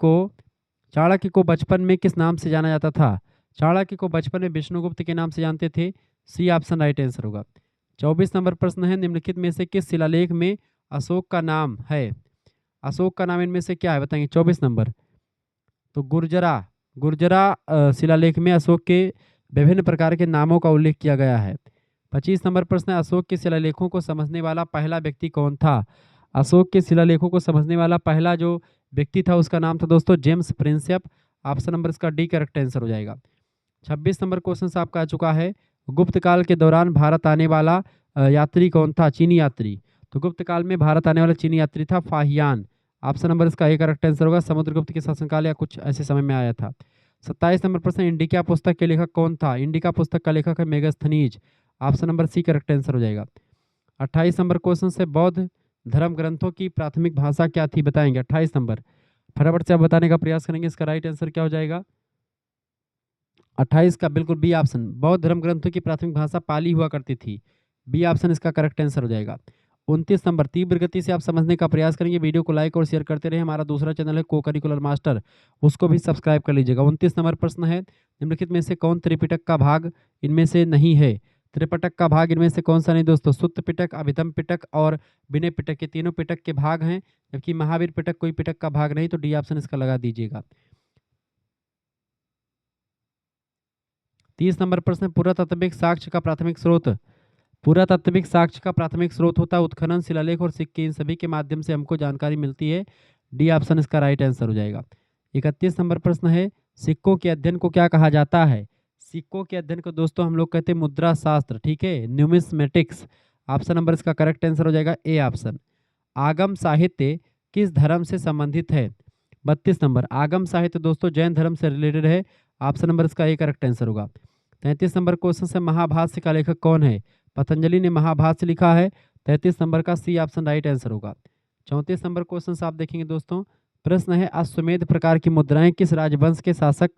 को बचपन में किस नाम से जाना जाता था? चाणक्य को बचपन में विष्णुगुप्त के नाम से जानते थे। सी ऑप्शन राइट आंसर होगा। 24 नंबर प्रश्न है, निम्नलिखित में से किस शिलालेख में अशोक का नाम है? अशोक का नाम इनमें से क्या है? बताएंगे। 24 नंबर, तो गुर्जरा गुर्जरा शिलालेख में अशोक के विभिन्न प्रकार के नामों का उल्लेख किया गया है। 25 नंबर प्रश्न है, अशोक के शिलालेखों को समझने वाला पहला व्यक्ति कौन था? अशोक के शिलालेखों को समझने वाला पहला जो व्यक्ति था उसका नाम था दोस्तों जेम्स प्रिंसेप। ऑप्शन नंबर इसका डी करेक्ट आंसर हो जाएगा। 26 नंबर क्वेश्चन आपका आ चुका है। गुप्त काल के दौरान भारत आने वाला यात्री कौन था? चीनी यात्री। तो गुप्त काल में भारत आने वाला चीनी यात्री था फाहियान। ऑप्शन नंबर इसका ए करेक्ट आंसर होगा। समुद्रगुप्त के शासनकाल या कुछ ऐसे समय में आया था। 27 नंबर प्रश्न, इंडिका पुस्तक के लेखक कौन था? इंडिका पुस्तक का लेखक है Megasthenes. Option number C correct answer हो जाएगा। 28 नंबर क्वेश्चन से, बौद्ध धर्म ग्रंथों की प्राथमिक भाषा क्या थी? बताएंगे। 28 नंबर, फटाफट से आप बताने का प्रयास करेंगे। इसका राइट आंसर क्या हो जाएगा? 28 का बिल्कुल बी ऑप्शन, बौद्ध धर्म ग्रंथों की प्राथमिक भाषा पाली हुआ करती थी। बी ऑप्शन इसका करेक्ट आंसर हो जाएगा। 29 नंबर, तीव्र गति से आप समझने का प्रयास करेंगे। वीडियो को लाइक और शेयर करते रहे। हमारा दूसरा चैनल है को करिकुलर मास्टर, उसको भी सब्सक्राइब कर लीजिएगा। 29 नंबर प्रश्न है, निम्नलिखित में से कौन त्रिपिटक का भाग इनमें से नहीं है? त्रिपिटक का भाग इनमें से कौन सा नहीं दोस्तों? सुत्त पिटक, अभिधम पिटक और विनय पिटक, के तीनों पिटक के भाग हैं, जबकि महावीर पिटक कोई पिटक का भाग नहीं। तो डी ऑप्शन इसका लगा दीजिएगा। 30 नंबर प्रश्न, पुरातात्विक साक्ष्य का प्राथमिक स्रोत। पुरातात्विक साक्ष्य का प्राथमिक स्रोत होता है उत्खनन, शिलालेख और सिक्के। इन सभी के माध्यम से हमको जानकारी मिलती है। डी ऑप्शन इसका राइट आंसर हो जाएगा। 31 नंबर प्रश्न है, सिक्कों के अध्ययन को क्या कहा जाता है? सिक्कों के अध्ययन को दोस्तों हम लोग कहते हैं मुद्रा शास्त्र, ठीक है, न्यूमिस्मेटिक्स। ऑप्शन नंबर इसका करेक्ट आंसर हो जाएगा ए ऑप्शन। आगम साहित्य किस धर्म से संबंधित है? 32 नंबर, आगम साहित्य दोस्तों जैन धर्म से रिलेटेड है। ऑप्शन नंबर इसका ए करेक्ट आंसर होगा। 33 नंबर क्वेश्चन से, महाभाष्य का लेखक कौन है? पतंजलि ने महाभाष्य लिखा है। 33 नंबर का सी ऑप्शन राइट आंसर होगा। 34 नंबर क्वेश्चन आप देखेंगे दोस्तों, प्रश्न है, अश्वमेध प्रकार की मुद्राएं किस राजवंश के शासक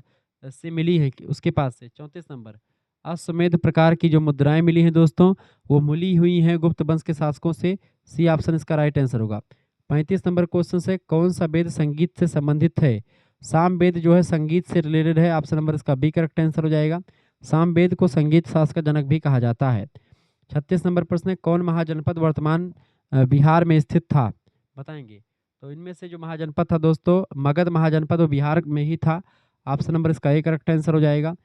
से मिली है उसके पास से? 34 नंबर, अश्वमेध प्रकार की जो मुद्राएं मिली हैं दोस्तों, वो मिली हुई हैं गुप्त वंश के शासकों से। सी ऑप्शन इसका राइट आंसर होगा। 35 नंबर क्वेश्चन से, कौन सा वेद संगीत से संबंधित है? साम वेद जो है संगीत से रिलेटेड है। ऑप्शन नंबर इसका बी करेक्ट आंसर हो जाएगा। साम वेद को संगीत शास्त्र का जनक भी कहा जाता है। 36 नंबर प्रश्न है, कौन महाजनपद वर्तमान बिहार में स्थित था? बताएंगे। तो इनमें से जो महाजनपद था दोस्तों, मगध महाजनपद वो बिहार में ही था। ऑप्शन नंबर इसका ए करेक्ट आंसर हो जाएगा।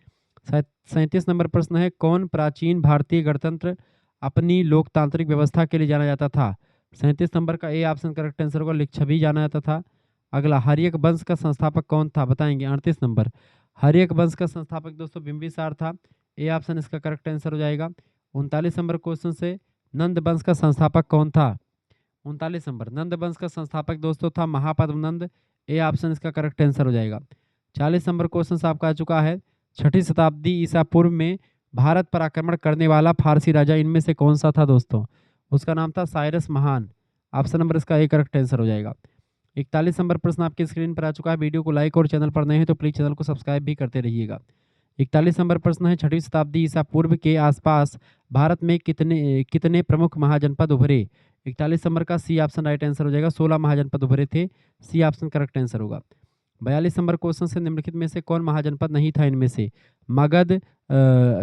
37 नंबर प्रश्न है, कौन प्राचीन भारतीय गणतंत्र अपनी लोकतांत्रिक व्यवस्था के लिए जाना जाता था? 37 नंबर का ए ऑप्शन करेक्ट आंसर होगा, लिच्छवी जाना जाता था। अगला, हर्यक वंश का संस्थापक कौन था? बताएंगे। 38 नंबर, हर्यक वंश का संस्थापक दोस्तों बिंबिसार था। ए ऑप्शन इसका करेक्ट आंसर हो जाएगा। 39 नंबर क्वेश्चन से, नंद वंश का संस्थापक कौन था? 39 नंबर, नंद वंश का संस्थापक दोस्तों था महापद्म नंद। ए ऑप्शन इसका करेक्ट आंसर हो जाएगा। 40 नंबर क्वेश्चन से आपका आ चुका है, 6ठी शताब्दी ईसा पूर्व में भारत पर आक्रमण करने वाला फारसी राजा इनमें से कौन सा था दोस्तों? उसका नाम था साइरस महान। ऑप्शन नंबर इसका ए करेक्ट आंसर हो जाएगा। 41 नंबर प्रश्न आपकी स्क्रीन पर आ चुका है। वीडियो को लाइक और चैनल पर नए हैं तो प्लीज चैनल को सब्सक्राइब भी करते रहिएगा। 41 नंबर प्रश्न है, 6वीं शताब्दी ईसा पूर्व के आसपास भारत में कितने कितने प्रमुख महाजनपद उभरे? 41 नंबर का सी ऑप्शन राइट आंसर हो जाएगा। 16 महाजनपद उभरे थे। सी ऑप्शन करेक्ट आंसर होगा। 42 नंबर क्वेश्चन से, निम्नलिखित में से कौन महाजनपद नहीं था इनमें से? मगध,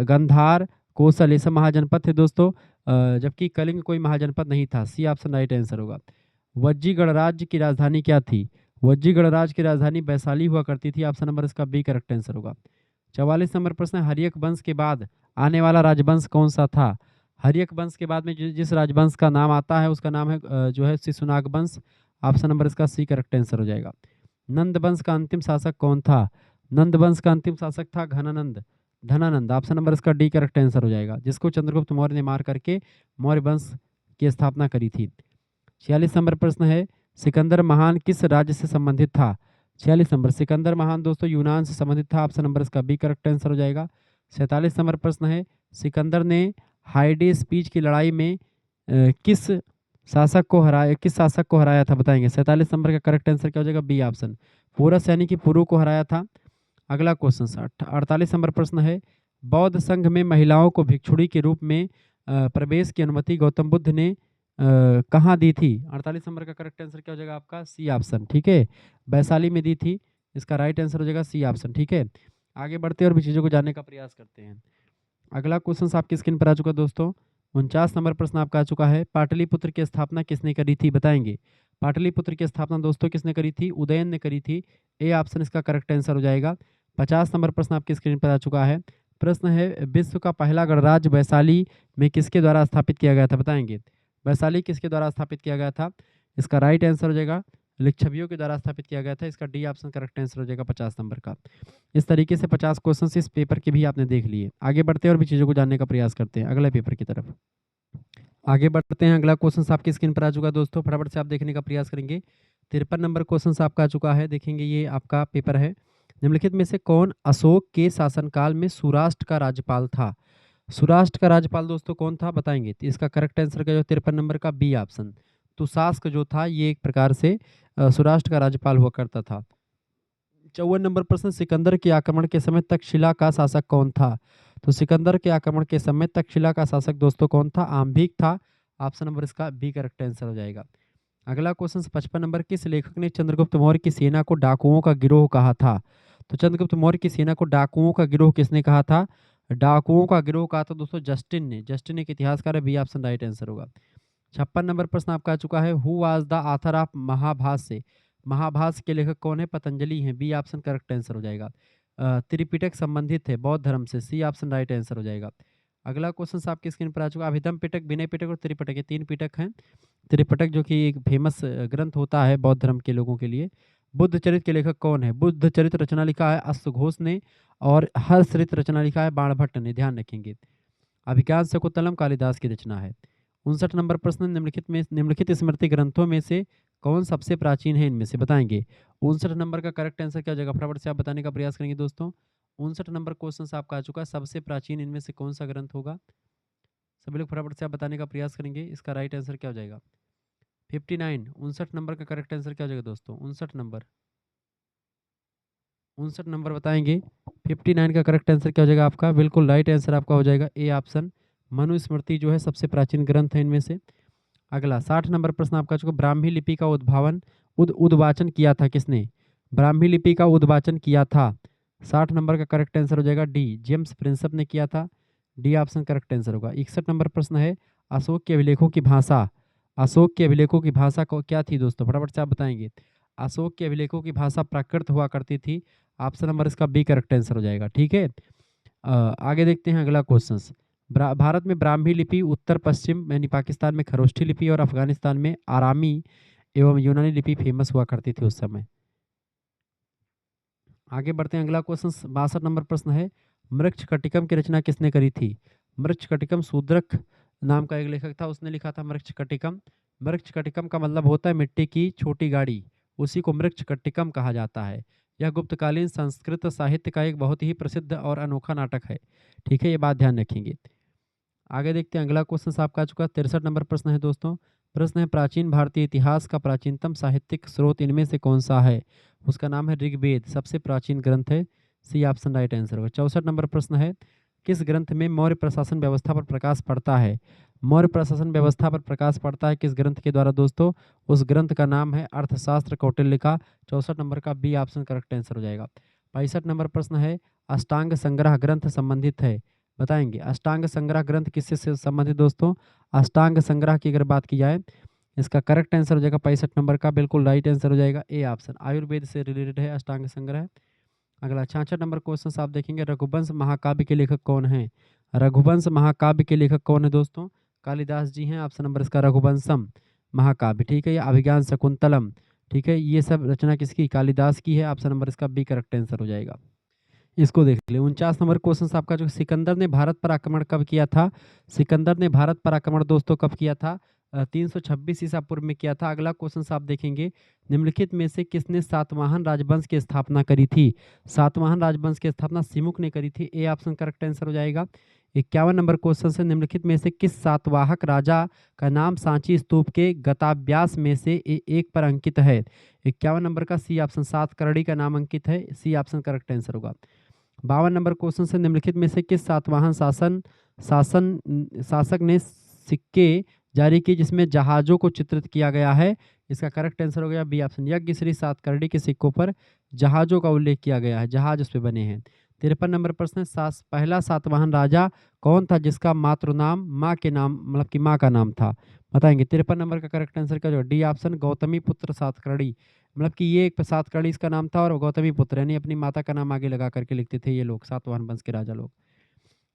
गंधार, कौशल, ये सब महाजनपद थे दोस्तों, जबकि कलिंग कोई महाजनपद नहीं था। सी ऑप्शन राइट आंसर होगा। वज्जी गणराज्य की राजधानी क्या थी? वज्जी गणराज्य की राजधानी वैशाली हुआ करती थी। ऑप्शन नंबर इसका बी करेक्ट आंसर होगा। 44 नंबर प्रश्न, हर्यक वंश के बाद आने वाला राजवंश कौन सा था? हर्यक वंश के बाद में जिस राजवंश का नाम आता है उसका नाम है जो है शिशुनाग वंश। ऑप्शन नंबर इसका सी करेक्ट आंसर हो जाएगा। नंद वंश का अंतिम शासक कौन था? नंद वंश का अंतिम शासक था घनानंद, धनानंद। ऑप्शन नंबर इसका डी करेक्ट आंसर हो जाएगा, जिसको चंद्रगुप्त मौर्य ने मार करके मौर्य वंश की स्थापना करी थी। 46 नंबर प्रश्न है, सिकंदर महान किस राज्य से संबंधित था? 46 नंबर, सिकंदर महान दोस्तों यूनान से संबंधित था। ऑप्शन नंबर इसका बी करेक्ट आंसर हो जाएगा। 47 नंबर प्रश्न है, सिकंदर ने हाइडे स्पीच की लड़ाई में किस किस शासक को हराया था? बताएंगे। 47 नंबर का करेक्ट आंसर क्या हो जाएगा? बी ऑप्शन, पोरस यानी कि पुरु को हराया था। अगला क्वेश्चन 48 नंबर प्रश्न है, बौद्ध संघ में महिलाओं को भिक्षुणी के रूप में प्रवेश की अनुमति गौतम बुद्ध ने कहाँ दी थी? 48 नंबर का करेक्ट आंसर क्या हो जाएगा आपका? सी ऑप्शन, ठीक है, वैशाली में दी थी। इसका राइट आंसर हो जाएगा सी ऑप्शन, ठीक है। आगे बढ़ते हैं और भी चीज़ों को जानने का प्रयास करते हैं। अगला क्वेश्चन आपकी स्क्रीन पर आ चुका है दोस्तों। 49 नंबर प्रश्न आपका आ चुका है, पाटलिपुत्र की स्थापना किसने करी थी? बताएंगे। पाटलिपुत्र की स्थापना दोस्तों किसने करी थी? उदयन ने करी थी। ए ऑप्शन इसका करेक्ट आंसर हो जाएगा। 50 नंबर प्रश्न आपकी स्क्रीन पर आ चुका है। प्रश्न है, विश्व का पहला गणराज्य वैशाली में किसके द्वारा स्थापित किया गया था? बताएंगे। वैशाली किसके द्वारा स्थापित किया गया था? इसका राइट आंसर हो जाएगा, लिच्छवियों के द्वारा स्थापित किया गया था। इसका डी ऑप्शन करेक्ट आंसर हो जाएगा 50 नंबर का। इस तरीके से 50 क्वेश्चन इस पेपर के भी आपने देख लिए। आगे बढ़ते हैं और भी चीज़ों को जानने का प्रयास करते हैं अगले पेपर की तरफ। आगे बढ़ते हैं। अगला क्वेश्चन आपकी स्क्रीन पर आ चुका है दोस्तों, फटाफट से आप देखने का प्रयास करेंगे। 53 नंबर क्वेश्चन आपका आ चुका है, देखेंगे ये आपका पेपर है। निम्नलिखित में से कौन अशोक के शासनकाल में सौराष्ट्र का राज्यपाल था? सौराष्ट्र का राज्यपाल दोस्तों कौन था? बताएंगे। तो इसका करेक्ट आंसर क्या, जो 53 नंबर का बी ऑप्शन, तुषास्क जो था ये एक प्रकार से सौराष्ट्र का राज्यपाल हुआ करता था। 54 नंबर प्रश्न, सिकंदर के आक्रमण के समय तक्षशिला का शासक कौन था? तो सिकंदर के आक्रमण के समय तक्षशिला का शासक दोस्तों कौन था? आम्भिक था। ऑप्शन नंबर इसका बी करेक्ट आंसर हो जाएगा। अगला क्वेश्चन 55 नंबर, किस लेखक ने चंद्रगुप्त मौर्य की सेना को डाकुओं का गिरोह कहा था? तो चंद्रगुप्त मौर्य की सेना को डाकुओं का गिरोह किसने कहा था? डाकुओं का गिरोह कहा था दोस्तों जस्टिन ने। जस्टिन एक इतिहासकार है। बी ऑप्शन राइट आंसर होगा। 56 नंबर प्रश्न आपका आ चुका है, who was the author of Mahabhashya? Mahabhashya के लेखक कौन है? पतंजलि हैं। बी ऑप्शन करेक्ट आंसर हो जाएगा। त्रिपिटक संबंधित है बौद्ध धर्म से। सी ऑप्शन राइट आंसर हो जाएगा। अगला क्वेश्चन आपकी स्क्रीन पर आ चुका है, अभिधम पिटक, विनय पिटक और त्रिपिटक, ये 3 पिटक हैं। त्रिपिटक जो कि एक फेमस ग्रंथ होता है बौद्ध धर्म के लोगों के लिए। बुद्ध चरित्र के लेखक कौन है? बुद्ध चरित्र रचना लिखा है अश्वघोष ने, और हर्षचरित रचना लिखा है बाणभट्ट ने, ध्यान रखेंगे। अभिज्ञान शकुंतलम कालिदास की रचना है। 59 नंबर प्रश्न, निम्नलिखित स्मृति ग्रंथों में से कौन सबसे प्राचीन है? इनमें से बताएंगे। 59 नंबर का करेक्ट आंसर क्या हो जाएगा? फटाफट से आप बताने का प्रयास करेंगे दोस्तों। 59 नंबर क्वेश्चन आपका आ चुका है, सबसे प्राचीन इनमें से कौन सा ग्रंथ होगा? सभी लोग फटाफट से आप बताने का प्रयास करेंगे। इसका राइट आंसर क्या हो जाएगा? 59, 59 नंबर का करेक्ट आंसर क्या हो जाएगा दोस्तों? 59 नंबर, 59 नंबर बताएंगे। 59 का करेक्ट आंसर क्या हो जाएगा आपका? बिल्कुल राइट आंसर आपका हो जाएगा ए ऑप्शन, मनुस्मृति जो है सबसे प्राचीन ग्रंथ है इनमें से। अगला 60 नंबर प्रश्न आपका चुका, ब्राह्मी लिपि का उद्वाचन किया था किसने? ब्राह्मी लिपि का उद्वाचन किया था। 60 नंबर का करेक्ट आंसर हो जाएगा डी, जेम्स प्रिंसप ने किया था। डी ऑप्शन करेक्ट आंसर होगा। 61 नंबर प्रश्न है, अशोक के अभिलेखों की भाषा अशोक के अभिलेखों की भाषा को क्या थी दोस्तों, फटाफट से आप बताएंगे। अशोक के अभिलेखों की भाषा प्राकृत हुआ करती थी। ऑप्शन नंबर इसका बी करेक्ट आंसर हो जाएगा। ठीक है, आगे देखते हैं अगला क्वेश्चन। भारत में ब्राह्मी लिपि, उत्तर पश्चिम यानी पाकिस्तान में खरोष्ठी लिपि और अफगानिस्तान में आरामी एवं यूनानी लिपि फेमस हुआ करती थी उस समय। आगे बढ़ते हैं, अगला क्वेश्चन 62 नंबर प्रश्न है, मृच्छकटिकम की रचना किसने करी थी। मृच्छकटिकम शूद्रक नाम का एक लेखक था, उसने लिखा था मृच्छकटिकम। मृच्छकटिकम का मतलब होता है मिट्टी की छोटी गाड़ी, उसी को मृच्छकटिकम कहा जाता है। यह गुप्तकालीन संस्कृत साहित्य का एक बहुत ही प्रसिद्ध और अनोखा नाटक है। ठीक है, ये बात ध्यान रखेंगे। आगे देखते हैं, अगला क्वेश्चन आपका आ चुका 63 नंबर प्रश्न है दोस्तों। प्रश्न है, प्राचीन भारतीय इतिहास का प्राचीनतम साहित्यिक स्रोत इनमें से कौन सा है। उसका नाम है ऋग्वेद, सबसे प्राचीन ग्रंथ है। सी ऑप्शन राइट आंसर होगा। 64 नंबर प्रश्न है, किस ग्रंथ में मौर्य प्रशासन व्यवस्था पर प्रकाश पड़ता है। मौर्य प्रशासन व्यवस्था पर प्रकाश पड़ता है किस ग्रंथ के द्वारा दोस्तों, उस ग्रंथ का नाम है अर्थशास्त्र कौटिल्य का। 64 नंबर का बी ऑप्शन करेक्ट आंसर हो जाएगा। 65 नंबर प्रश्न है, अष्टांग संग्रह ग्रंथ संबंधित है, बताएंगे। अष्टांग संग्रह ग्रंथ किससे से संबंधित दोस्तों, अष्टांग संग्रह की अगर बात की जाए, इसका करेक्ट आंसर हो जाएगा 65 नंबर का, बिल्कुल राइट आंसर हो जाएगा ए ऑप्शन, आयुर्वेद से रिलेटेड है अष्टांग संग्रह। अगला 66 नंबर क्वेश्चन आप देखेंगे, रघुवंश महाकाव्य के लेखक कौन है। रघुवंश महाकाव्य के लेखक कौन है दोस्तों, कालिदास जी हैं। ऑप्शन नंबर इसका रघुवंशम महाकाव्य। ठीक है, ये अभिज्ञान शकुंतलम, ठीक है, ये सब रचना किसकी, कालिदास की है। ऑप्शन नंबर इसका बी करेक्ट आंसर हो जाएगा। इसको देख ले। 49 नंबर क्वेश्चन आपका, जो सिकंदर ने भारत पर आक्रमण कब किया था। सिकंदर ने भारत पर आक्रमण दोस्तों कब किया था, 326 ईसा पूर्व में किया था। अगला क्वेश्चन आप देखेंगे, निम्नलिखित में से किसने सातवाहन राजवंश की स्थापना करी थी। सातवाहन राजवंश की स्थापना सिमुक ने करी थी। ए ऑप्शन करेक्ट आंसर हो जाएगा। 51 नंबर क्वेश्चन से, निम्नलिखित में से किस सातवाहक राजा का नाम सांची स्तूप के गताभ्यास में से एक पर अंकित है। 51 नंबर का सी ऑप्शन सातकर्णी का नाम अंकित है। सी ऑप्शन करेक्ट आंसर होगा। 52 नंबर क्वेश्चन से, निम्नलिखित में से किस सातवाहन शासक ने सिक्के जारी किए जिसमें जहाजों को चित्रित किया गया है। इसका करेक्ट आंसर हो गया बी ऑप्शन, यज्ञश्री सातकर्णी के सिक्कों पर जहाजों का उल्लेख किया गया है, जहाज उस पे बने हैं। 53 नंबर प्रश्न है, पहला सातवाहन राजा कौन था जिसका मातृ नाम माँ के नाम मतलब कि माँ का नाम था, बताएंगे। 53 नंबर का करेक्ट आंसर क्या, जो डी ऑप्शन गौतमी पुत्र सातकर्णी, मतलब कि ये एक सातकर्णी इसका नाम था और गौतमी पुत्र यानी अपनी माता का नाम आगे लगा करके लिखते थे ये लोग, सातवाहन वंश के राजा लोग।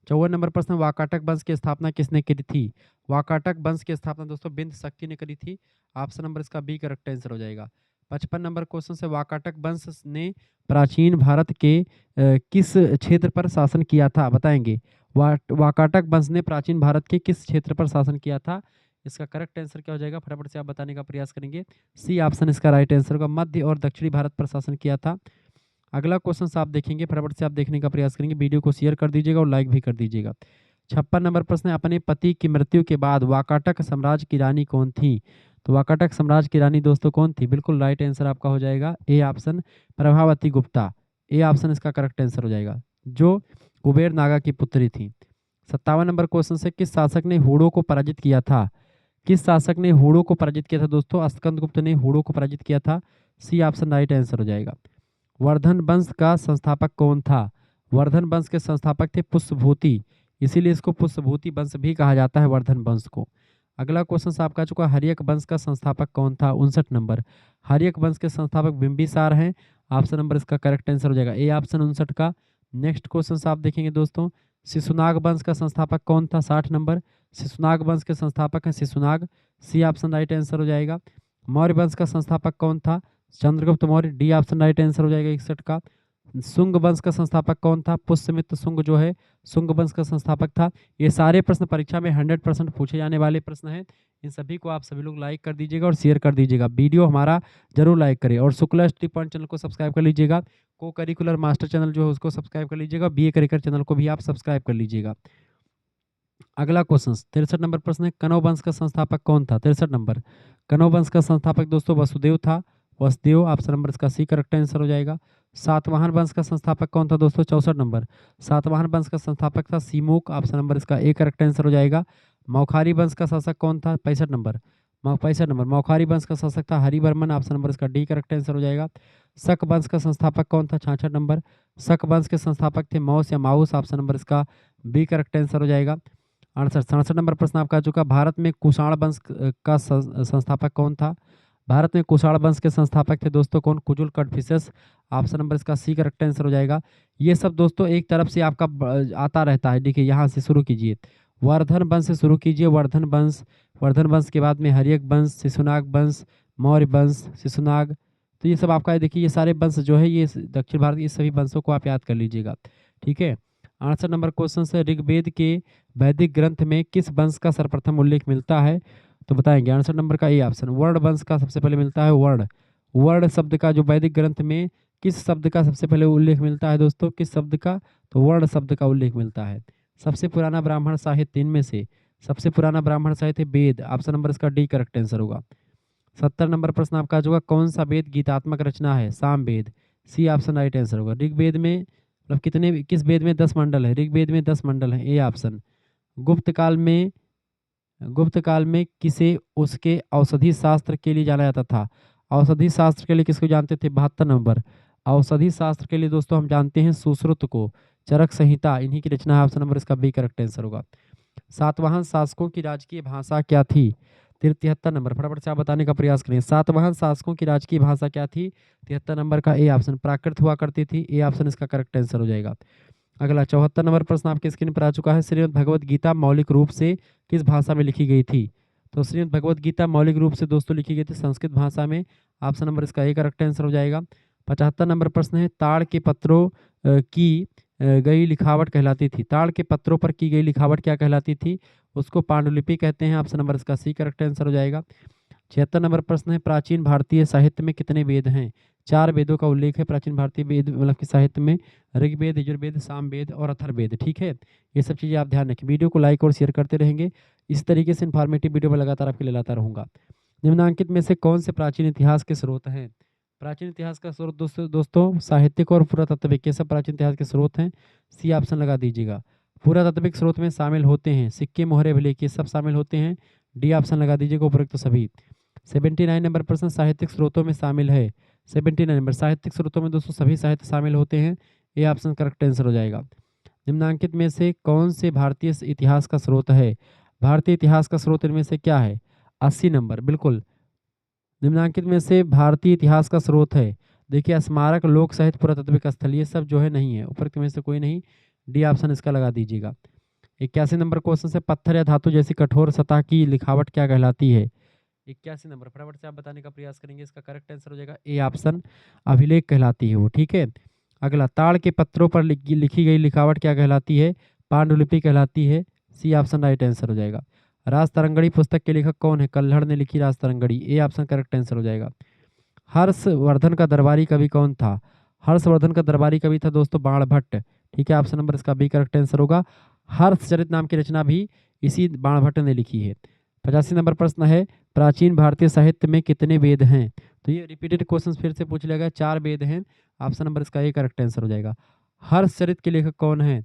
54 नंबर प्रश्न, वाकाटक वंश की स्थापना किसने करी थी। वाकाटक वंश की स्थापना दोस्तों बिंद शक्ति ने करी थी। ऑप्शन नंबर इसका बी करेक्ट आंसर हो जाएगा। 55 नंबर क्वेश्चन से, वाकाटक वंश ने प्राचीन भारत के किस क्षेत्र पर शासन किया था, बताएंगे। वाकाटक वंश ने प्राचीन भारत के किस क्षेत्र पर शासन किया था। इसका करेक्ट आंसर क्या हो जाएगा, फटाफट से आप बताने का प्रयास करेंगे। सी ऑप्शन इसका राइट आंसर होगा, मध्य और दक्षिणी भारत पर शासन किया था। अगला क्वेश्चन आप देखेंगे, फटाफट से आप देखने का प्रयास करेंगे, वीडियो को शेयर कर दीजिएगा और लाइक भी कर दीजिएगा। 56 नंबर प्रश्न है, अपने पति की मृत्यु के बाद वाकाटक साम्राज्य की रानी कौन थी। तो वाकाटक साम्राज्य की रानी दोस्तों कौन थी, बिल्कुल राइट आंसर आपका हो जाएगा A option, Prabhavati Gupta. A option इसका करेक्ट आंसर हो जाएगा, जो कुबेर नागा की पुत्री थी। 57 नंबर क्वेश्चन से, किस शासक ने हूणों को पराजित किया था। किस शासक ने हूणों को पराजित किया था दोस्तों, स्कंदगुप्त ने हूणों को पराजित किया था। सी ऑप्शन राइट आंसर हो जाएगा। वर्धन वंश का संस्थापक कौन था। वर्धन वंश के संस्थापक थे पुष्यभूति, इसीलिए इसको पुष्यभूति वंश भी कहा जाता है वर्धन वंश को। अगला क्वेश्चन आपका चुका, हर्यक वंश का संस्थापक कौन था। 59 नंबर, हर्यक वंश के संस्थापक बिंबिसार हैं। ऑप्शन नंबर इसका करेक्ट आंसर हो जाएगा ए ऑप्शन 59 का। नेक्स्ट क्वेश्चन आप देखेंगे दोस्तों, शिशुनाग वंश का संस्थापक कौन था। 60 नंबर, शिशुनाग वंश के संस्थापक हैं Shishunaga. C option right answer हो जाएगा। मौर्य वंश का संस्थापक कौन था, Chandragupta Maurya. D option right answer हो जाएगा 61 का। शुंग वंश का संस्थापक कौन था, पुष्यमित्र शुंग जो है शुंग वंश का संस्थापक था। ये सारे प्रश्न परीक्षा में 100% पूछे जाने वाले प्रश्न हैं। इन सभी को आप सभी लोग लाइक कर दीजिएगा और शेयर कर दीजिएगा, वीडियो हमारा जरूर लाइक करें और शुक्ला स्टडी पॉइंट चैनल को सब्सक्राइब कर लीजिएगा। को करिकुलर मास्टर चैनल जो है उसको सब्सक्राइब कर लीजिएगा, BA करिकुलर चैनल को भी आप सब्सक्राइब कर लीजिएगा। अगला क्वेश्चन 63 नंबर प्रश्न है, कनौ वंश का संस्थापक कौन था। 63 नंबर, कनौ वंश का संस्थापक दोस्तों वसुदेव था। वसुदेव, ऑप्शन नंबर इसका सी करेक्ट आंसर हो जाएगा। सातवाहन वंश का संस्थापक कौन था दोस्तों, 64 नंबर, सातवाहन वंश का संस्थापक था सीमूक। ऑप्शन नंबर इसका ए करेक्ट आंसर हो जाएगा। मौखारी वंश का शासक कौन था, 65 नंबर, 65 नंबर, मौखारी वंश का शासक था हरिवर्मन। ऑप्शन नंबर इसका डी करेक्ट आंसर हो जाएगा। शक वंश का संस्थापक कौन था, 66 नंबर, शक वंश के संस्थापक थे मौस या माउस। ऑप्शन नंबर इसका बी करेक्ट आंसर हो जाएगा। 67 नंबर प्रश्न आपका आ चुका, भारत में कुषाण वंश का संस्थापक कौन था? भारत में कुषाण वंश के संस्थापक थे दोस्तों कौन? कुजुल कड़फिसस। ऑप्शन नंबर इसका सी करेक्ट आंसर हो जाएगा। ये सब दोस्तों एक तरफ से आपका आता रहता है। देखिए यहाँ से शुरू कीजिए, वर्धन वंश से शुरू कीजिए, वर्धन वंश, वर्धन वंश के बाद में हर्यक वंश, शिशुनाग वंश, मौर्य वंश, शिशुनाग। तो ये सब आपका देखिए, ये सारे वंश जो है ये दक्षिण भारत के सभी वंशों को आप याद कर लीजिएगा। ठीक है। 68 नंबर क्वेश्चन से, ऋग्वेद के वैदिक ग्रंथ में किस वंश का सर्वप्रथम उल्लेख मिलता है? तो बताएंगे। 68 नंबर का ए ऑप्शन, वर्ण वंश का सबसे पहले मिलता है। वर्ण, वर्ण शब्द का जो वैदिक ग्रंथ में किस शब्द का सबसे पहले उल्लेख मिलता है दोस्तों? किस शब्द का? तो वर्ण शब्द का उल्लेख मिलता है। सबसे पुराना ब्राह्मण साहित्य इनमें से सबसे पुराना ब्राह्मण साहित्य वेद। ऑप्शन नंबर इसका डी करेक्ट आंसर होगा। 70 नंबर प्रश्न आपका जो कौन सा वेद गीतात्मक रचना है? Samaveda. C option right answer होगा। ऋग्वेद में मतलब कितने, किस वेद में 10 मंडल है? ऋग्वेद में 10 मंडल है, ए ऑप्शन। गुप्त काल में, गुप्त काल में किसे उसके औषधि शास्त्र के लिए जाना जाता था? औषधि शास्त्र के लिए किसको जानते थे? 72 नंबर। औषधि शास्त्र के लिए दोस्तों हम जानते हैं सुश्रुत को, चरक संहिता इन्हीं की रचना है। ऑप्शन नंबर इसका बी करेक्ट आंसर होगा। सातवाहन शासकों की राजकीय भाषा क्या थी? 73 नंबर, फटाफट से आप बताने का प्रयास करें। सातवाहन शासकों की राजकीय भाषा क्या थी? 73 नंबर का ए ऑप्शन, प्राकृत हुआ करती थी। ए ऑप्शन इसका करेक्ट आंसर हो जाएगा। अगला 74 नंबर प्रश्न आपके स्क्रीन पर आ चुका है, श्रीमद् भगवत गीता मौलिक रूप से किस भाषा में लिखी गई थी? तो श्रीमद् भगवत गीता मौलिक रूप से दोस्तों लिखी गई थी संस्कृत भाषा में। ऑप्शन नंबर इसका ए करेक्ट आंसर हो जाएगा। 75 नंबर प्रश्न है, ताड़ के पत्रों की गई लिखावट कहलाती थी। ताड़ के पत्रों पर की गई लिखावट क्या कहलाती थी? उसको पांडुलिपि कहते हैं। ऑप्शन नंबर इसका सी करेक्ट आंसर हो जाएगा। 76 नंबर प्रश्न है, प्राचीन भारतीय साहित्य में कितने वेद हैं? 4 वेदों का उल्लेख है प्राचीन भारतीय वेद मतलब कि साहित्य में, ऋग्वेद, यजुर्वेद, सामवेद और अथर्ववेद। ठीक है, ये सब चीज़ें आप ध्यान रखें। वीडियो को लाइक और शेयर करते रहेंगे। इस तरीके से इन्फॉर्मेटिव वीडियो में लगातार आपके लिए लाता रहूँगा। निम्नांकित में से कौन से प्राचीन इतिहास के स्रोत हैं? प्राचीन इतिहास का स्रोत दोस्तों साहित्यिक और पुरातात्विक, ये सब प्राचीन इतिहास के स्रोत हैं। सी ऑप्शन लगा दीजिएगा। पुरातात्विक स्रोत में शामिल होते हैं सिक्के, मोहरे, अभिलेख, ये सब शामिल होते हैं। डी ऑप्शन लगा दीजिएगा उपरोक्त सभी। 79 नंबर प्रश्न, साहित्यिक स्रोतों में शामिल है। 79 नंबर, साहित्यिक स्रोतों में दोस्तों सभी साहित्य शामिल होते हैं। ये ऑप्शन करेक्ट आंसर हो जाएगा। निम्नांकित में से कौन से भारतीय इतिहास का स्रोत है? भारतीय इतिहास का स्रोत इनमें से क्या है? 80 नंबर, बिल्कुल। निम्नांकित में से भारतीय इतिहास का स्रोत है, देखिए स्मारक, लोक साहित्य, पुरातात्विक स्थल, ये सब जो है नहीं है, उपरोक्त में से कोई नहीं। डी ऑप्शन इसका लगा दीजिएगा। 81 नंबर क्वेश्चन से, पत्थर या धातु जैसी कठोर सतह की लिखावट क्या कहलाती है? 81 नंबर, फटाफट से आप बताने का प्रयास करेंगे। इसका करेक्ट आंसर हो जाएगा ए ऑप्शन, अभिलेख कहलाती है वो। ठीक है। अगला, ताड़ के पत्रों पर लिखी गई लिखावट क्या कहलाती है? पांडुलिपि कहलाती है। सी ऑप्शन राइट आंसर हो जाएगा। राज तरंगड़ी पुस्तक के लेखक कौन है? कल्हड़ ने लिखी राज तरंगड़ी। ए ऑप्शन करेक्ट आंसर हो जाएगा। हर्षवर्धन का दरबारी कवि कौन था? हर्षवर्धन का दरबारी कवि था दोस्तों बाणभट्ट। ठीक है, ऑप्शन नंबर इसका बी करेक्ट आंसर होगा। हर्षचरित नाम की रचना भी इसी बाणभट्ट ने लिखी है। 85 नंबर प्रश्न है, प्राचीन भारतीय साहित्य में कितने वेद हैं? तो ये रिपीटेड क्वेश्चन फिर से पूछ लिया गया। 4 वेद हैं। ऑप्शन नंबर इसका ए करेक्ट आंसर हो जाएगा। हर्षचरित के लेखक कौन है?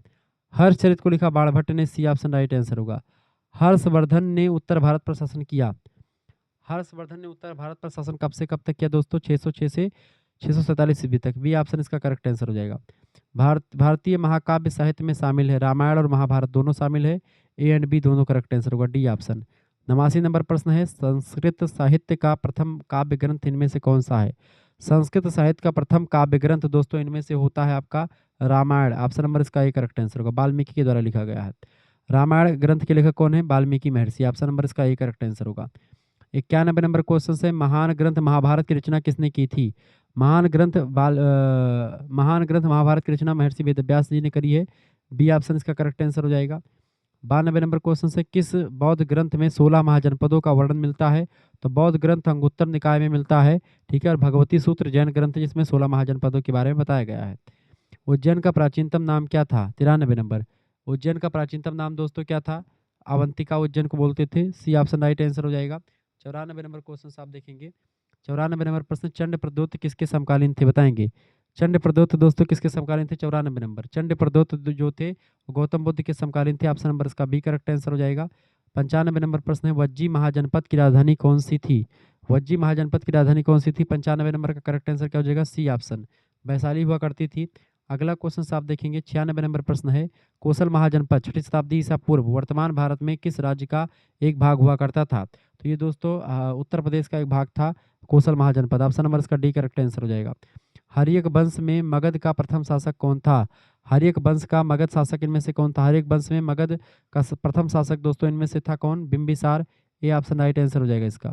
हर्षचरित को लिखा बाणभट्ट ने। सी ऑप्शन राइट आंसर होगा। हर्षवर्धन ने उत्तर भारत पर शासन किया। हर्षवर्धन ने उत्तर भारत पर शासन कब से कब तक किया दोस्तों? 606 से 647 ईस्वी तक। बी ऑप्शन इसका करेक्ट आंसर हो जाएगा। भारतीय महाकाव्य साहित्य में शामिल है, रामायण और महाभारत दोनों शामिल है। ए एंड बी दोनों करेक्ट आंसर होगा। D option. 89 नंबर प्रश्न है, संस्कृत साहित्य का प्रथम काव्य ग्रंथ इनमें से कौन सा है? संस्कृत साहित्य का प्रथम काव्य ग्रंथ दोस्तों इनमें से होता है आपका रामायण। ऑप्शन नंबर इसका ए करेक्ट आंसर होगा। वाल्मीकि के द्वारा लिखा गया है। रामायण ग्रंथ के लेखक कौन है? वाल्मीकि महर्षि। ऑप्शन नंबर इसका ए करेक्ट आंसर होगा। 91 नंबर क्वेश्चन से, महान ग्रंथ महाभारत की रचना किसने की थी? महान ग्रंथ महाभारत की रचना महर्षि वेदव्यास जी ने करी है। बी ऑप्शन इसका करेक्ट आंसर हो जाएगा। 92 नंबर क्वेश्चन से, किस बौद्ध ग्रंथ में 16 महाजनपदों का वर्णन मिलता है? तो बौद्ध ग्रंथ अंगुत्तर निकाय में मिलता है। ठीक है, और भगवती सूत्र जैन ग्रंथ है जिसमें 16 महाजनपदों के बारे में बताया गया है। उज्जैन का प्राचीनतम नाम क्या था? 93 नंबर, उज्जैन का प्राचीनतम नाम दोस्तों क्या था? अवंतिका उज्जैन को बोलते थे। सी ऑप्शन राइट आंसर हो जाएगा। 94 नंबर क्वेश्चन आप देखेंगे। 94 नंबर प्रश्न, चंड प्रद्योत किसके समकालीन थे? बताएंगे। चंड प्रद्योत दोस्तों किसके समकालीन थे? 94 नंबर, चंड प्रद्योत जो थे गौतम बुद्ध के समकालीन थे। ऑप्शन नंबर इसका बी करेक्ट आंसर हो जाएगा। 95 नंबर प्रश्न है, वज्जी महाजनपद की राजधानी कौन सी थी? वज्जी महाजनपद की राजधानी कौन सी थी? 95 नंबर का करेक्ट आंसर क्या हो जाएगा? सी ऑप्शन, वैशाली हुआ करती थी। अगला क्वेश्चन से आप देखेंगे 96 नंबर प्रश्न है, कोसल महाजनपद 6ठी शताब्दी ईसा पूर्व वर्तमान भारत में किस राज्य का एक भाग हुआ करता था? तो ये दोस्तों उत्तर प्रदेश का एक भाग था कोसल महाजनपद। ऑप्शन नंबर इसका डी करेक्ट आंसर हो जाएगा। हर्यक वंश में मगध का प्रथम शासक कौन था? हर्यक वंश का मगध शासक इनमें से कौन था? हर्यक वंश में मगध का प्रथम शासक दोस्तों इनमें से था कौन? बिंबिसार। ये ऑप्शन राइट आंसर हो जाएगा इसका।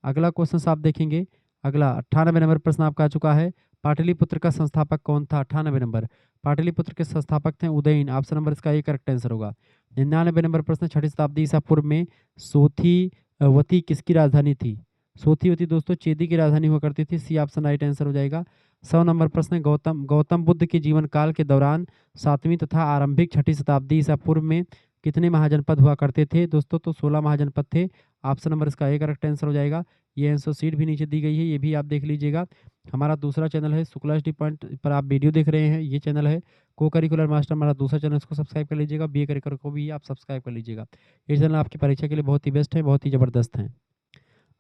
अगला क्वेश्चन से आप देखेंगे, अगला 98 नंबर प्रश्न आपका आ चुका है, पाटलिपुत्र का संस्थापक कौन था? 98 नंबर, पाटलिपुत्र के संस्थापक थे उदयन। ऑप्शन नंबर इसका ये करेक्ट आंसर होगा। 99 नंबर प्रश्न, 6ठी शताब्दी ईसा पूर्व में सोथीवती किसकी राजधानी थी? सोथीवती दोस्तों चेदी की राजधानी हुआ करती थी। सी ऑप्शन राइट आंसर हो जाएगा। 100 नंबर प्रश्न, गौतम बुद्ध के जीवन काल के दौरान 7वीं तथा आरंभिक 6ठी शताब्दी ईसा पूर्व में कितने महाजनपद हुआ करते थे दोस्तों? तो 16 महाजनपद थे। ऑप्शन नंबर इसका ए करेक्ट आंसर हो जाएगा। ये आंसर शीट भी नीचे दी गई है, ये भी आप देख लीजिएगा। हमारा दूसरा चैनल है शुक्ला स्टडी पॉइंट पर आप वीडियो देख रहे हैं, ये चैनल है को करिकुलर मास्टर, हमारा दूसरा चैनल, इसको सब्सक्राइब कर लीजिएगा। बी ए करिकुलर को भी आप सब्सक्राइब कर लीजिएगा। ये चैनल आपकी परीक्षा के लिए बहुत ही बेस्ट है, बहुत ही ज़बरदस्त है।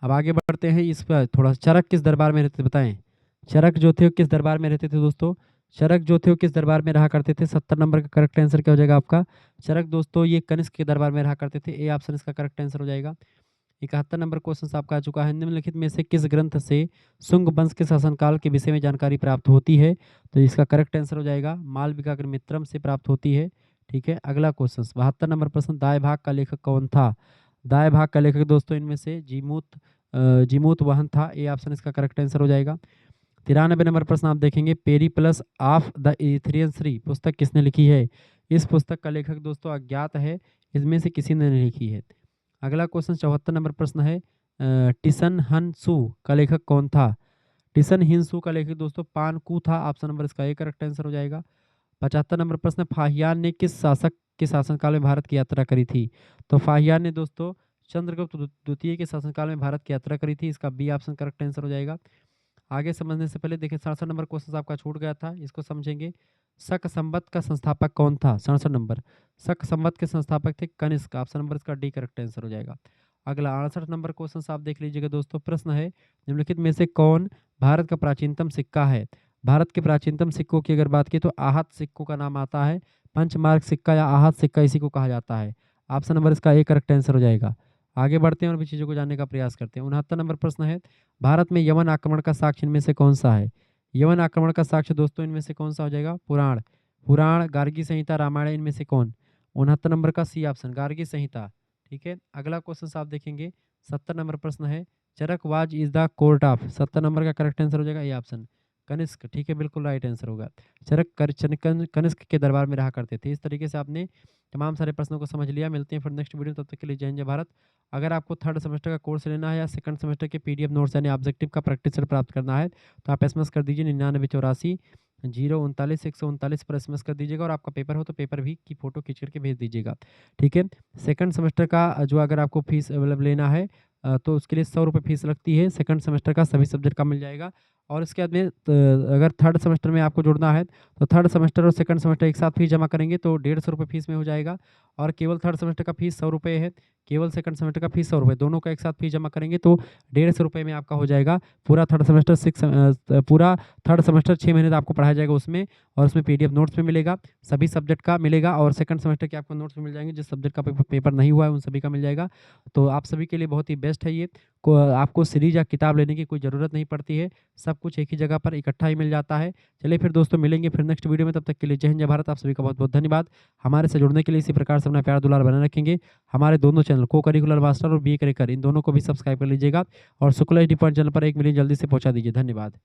अब आगे बढ़ते हैं, इस पर थोड़ा चरक किस दरबार में रहते थे बताएं? चरक जो थे वो किस दरबार में रहते थे दोस्तों? चरक जो थे वो किस दरबार में रहा करते थे? 70 नंबर का करेक्ट आंसर क्या हो जाएगा आपका? चरक दोस्तों ये कनिष्क के दरबार में रहा करते थे। ए ऑप्शन इसका करेक्ट आंसर हो जाएगा। 71 नंबर क्वेश्चन आपका आ चुका है, निम्नलिखित में से किस ग्रंथ से शुंग वंश के शासनकाल के विषय में जानकारी प्राप्त होती है? तो इसका करेक्ट आंसर हो जाएगा मालविका मित्रम से प्राप्त होती है। ठीक है, अगला क्वेश्चन 72 नंबर प्रश्न, दाएं भाग का लेखक कौन था? दाएं भाग का लेखक दोस्तों इनमें से जीमूत वाहन था। ए ऑप्शन इसका करेक्ट आंसर हो जाएगा। 93 नंबर प्रश्न आप देखेंगे, पेरिप्लस ऑफ द इथेरियन सी पुस्तक किसने लिखी है? इस पुस्तक का लेखक दोस्तों अज्ञात है, इसमें से किसी ने नहीं लिखी है। अगला क्वेश्चन 74 नंबर प्रश्न है, टिसन हनसू का लेखक कौन था? टिसन हिंसू का लेखक दोस्तों पानकू था। ऑप्शन नंबर इसका एक करेक्ट आंसर हो जाएगा। 75 नंबर प्रश्न, फाहियान ने किस शासक के शासनकाल में भारत की यात्रा करी थी? तो फाहियान ने दोस्तों चंद्रगुप्त द्वितीय के शासनकाल में भारत की यात्रा करी थी। इसका बी ऑप्शन करेक्ट आंसर हो जाएगा। आगे समझने से पहले देखिए 67 नंबर क्वेश्चन आपका छूट गया था, इसको समझेंगे। शक संवत का संस्थापक कौन था? 67 नंबर, शक संवत के संस्थापक थे कनिष्क। ऑप्शन नंबर इसका डी करेक्ट आंसर हो जाएगा। अगला 68 नंबर क्वेश्चन आप देख लीजिएगा दोस्तों, प्रश्न है, निम्नलिखित में से कौन भारत का प्राचीनतम सिक्का है? भारत के प्राचीनतम सिक्कों की अगर बात की तो आहत सिक्कों का नाम आता है। पंचमार्क सिक्का या आहत सिक्का इसी को कहा जाता है। ऑप्शन नंबर इसका ए करेक्ट आंसर हो जाएगा। आगे बढ़ते हैं और भी चीज़ों को जानने का प्रयास करते हैं। 69 नंबर प्रश्न है, भारत में यवन आक्रमण का साक्ष्य इनमें से कौन सा है? यवन आक्रमण का साक्ष्य दोस्तों इनमें से कौन सा हो जाएगा? पुराण, पुराण, गार्गी संहिता, रामायण, इनमें से कौन? 69 नंबर का सी ऑप्शन, गार्गी संहिता। ठीक है, अगला क्वेश्चन आप देखेंगे, 70 नंबर प्रश्न है, Charaka was is the court of, 70 number का करेक्ट आंसर हो जाएगा ए ऑप्शन, कनिष्क। ठीक है, बिल्कुल राइट आंसर होगा। कनिष्क के दरबार में रहा करते थे। इस तरीके से आपने तमाम सारे प्रश्नों को समझ लिया। मिलते हैं फिर नेक्स्ट वीडियो, तब तक के लिए जय हिंद जय भारत। अगर आपको थर्ड सेमेस्टर का कोर्स लेना है या सेकंड सेमेस्टर के पीडीएफ नोट्स यानी ऑब्जेक्टिव का प्रैक्टिस सेट प्राप्त करना है तो आप एसएमएस कर दीजिए 9984 039 139 पर एसएमएस कर दीजिएगा। और आपका पेपर हो तो पेपर भी की फोटो खींच करके भेज दीजिएगा। ठीक है, सेकंड सेमेस्टर का जो अगर आपको फीस अवेलेबल लेना है तो उसके लिए 100 रुपये फीस लगती है। सेकंड सेमेस्टर का सभी सब्जेक्ट का मिल जाएगा। और इसके बाद में अगर थर्ड सेमेस्टर में आपको जुड़ना है तो थर्ड सेमेस्टर और सेकंड सेमेस्टर एक साथ फीस जमा करेंगे तो 150 रुपये फीस में हो जाएगा। और केवल थर्ड सेमेस्टर का फीस 100 रुपये है, केवल सेकंड सेमेस्टर का फीस 100 रुपये, दोनों का एक साथ फीस जमा करेंगे तो 150 रुपये में आपका हो जाएगा पूरा थर्ड सेमेस्टर। पूरा थर्ड सेमेस्टर 6 महीने तक आपको पढ़ाया जाएगा उसमें। और उसमें पीडीएफ नोट्स में मिलेगा, सभी सब्जेक्ट का मिलेगा। और सेकंड सेमेस्टर के आपको नोट्स में मिल जाएंगे, जिस सब्जेक्ट का पेपर नहीं हुआ है उन सभी का मिल जाएगा। तो आप सभी के लिए बहुत ही बेस्ट है ये। आपको सीरीज या किताब लेने की कोई ज़रूरत नहीं पड़ती है, सब कुछ एक ही जगह पर इकट्ठा ही मिल जाता है। चलिए फिर दोस्तों मिलेंगे फिर नेक्स्ट वीडियो में, तब तक के लिए जय हिंद जय भारत। आप सभी का बहुत बहुत धन्यवाद। हमारे से जुड़ने के लिए इसी प्रकार से अपना प्यार दुलार बनाए रखेंगे। हमारे दोनों चैनल को करिकुलर मास्टर और बी करिकुलर इन दोनों को भी सब्सक्राइब कर लीजिएगा। और शुक्ला स्टडी पॉइंट चैनल पर 1 मिलियन जल्दी से पहुंचा दीजिए। धन्यवाद।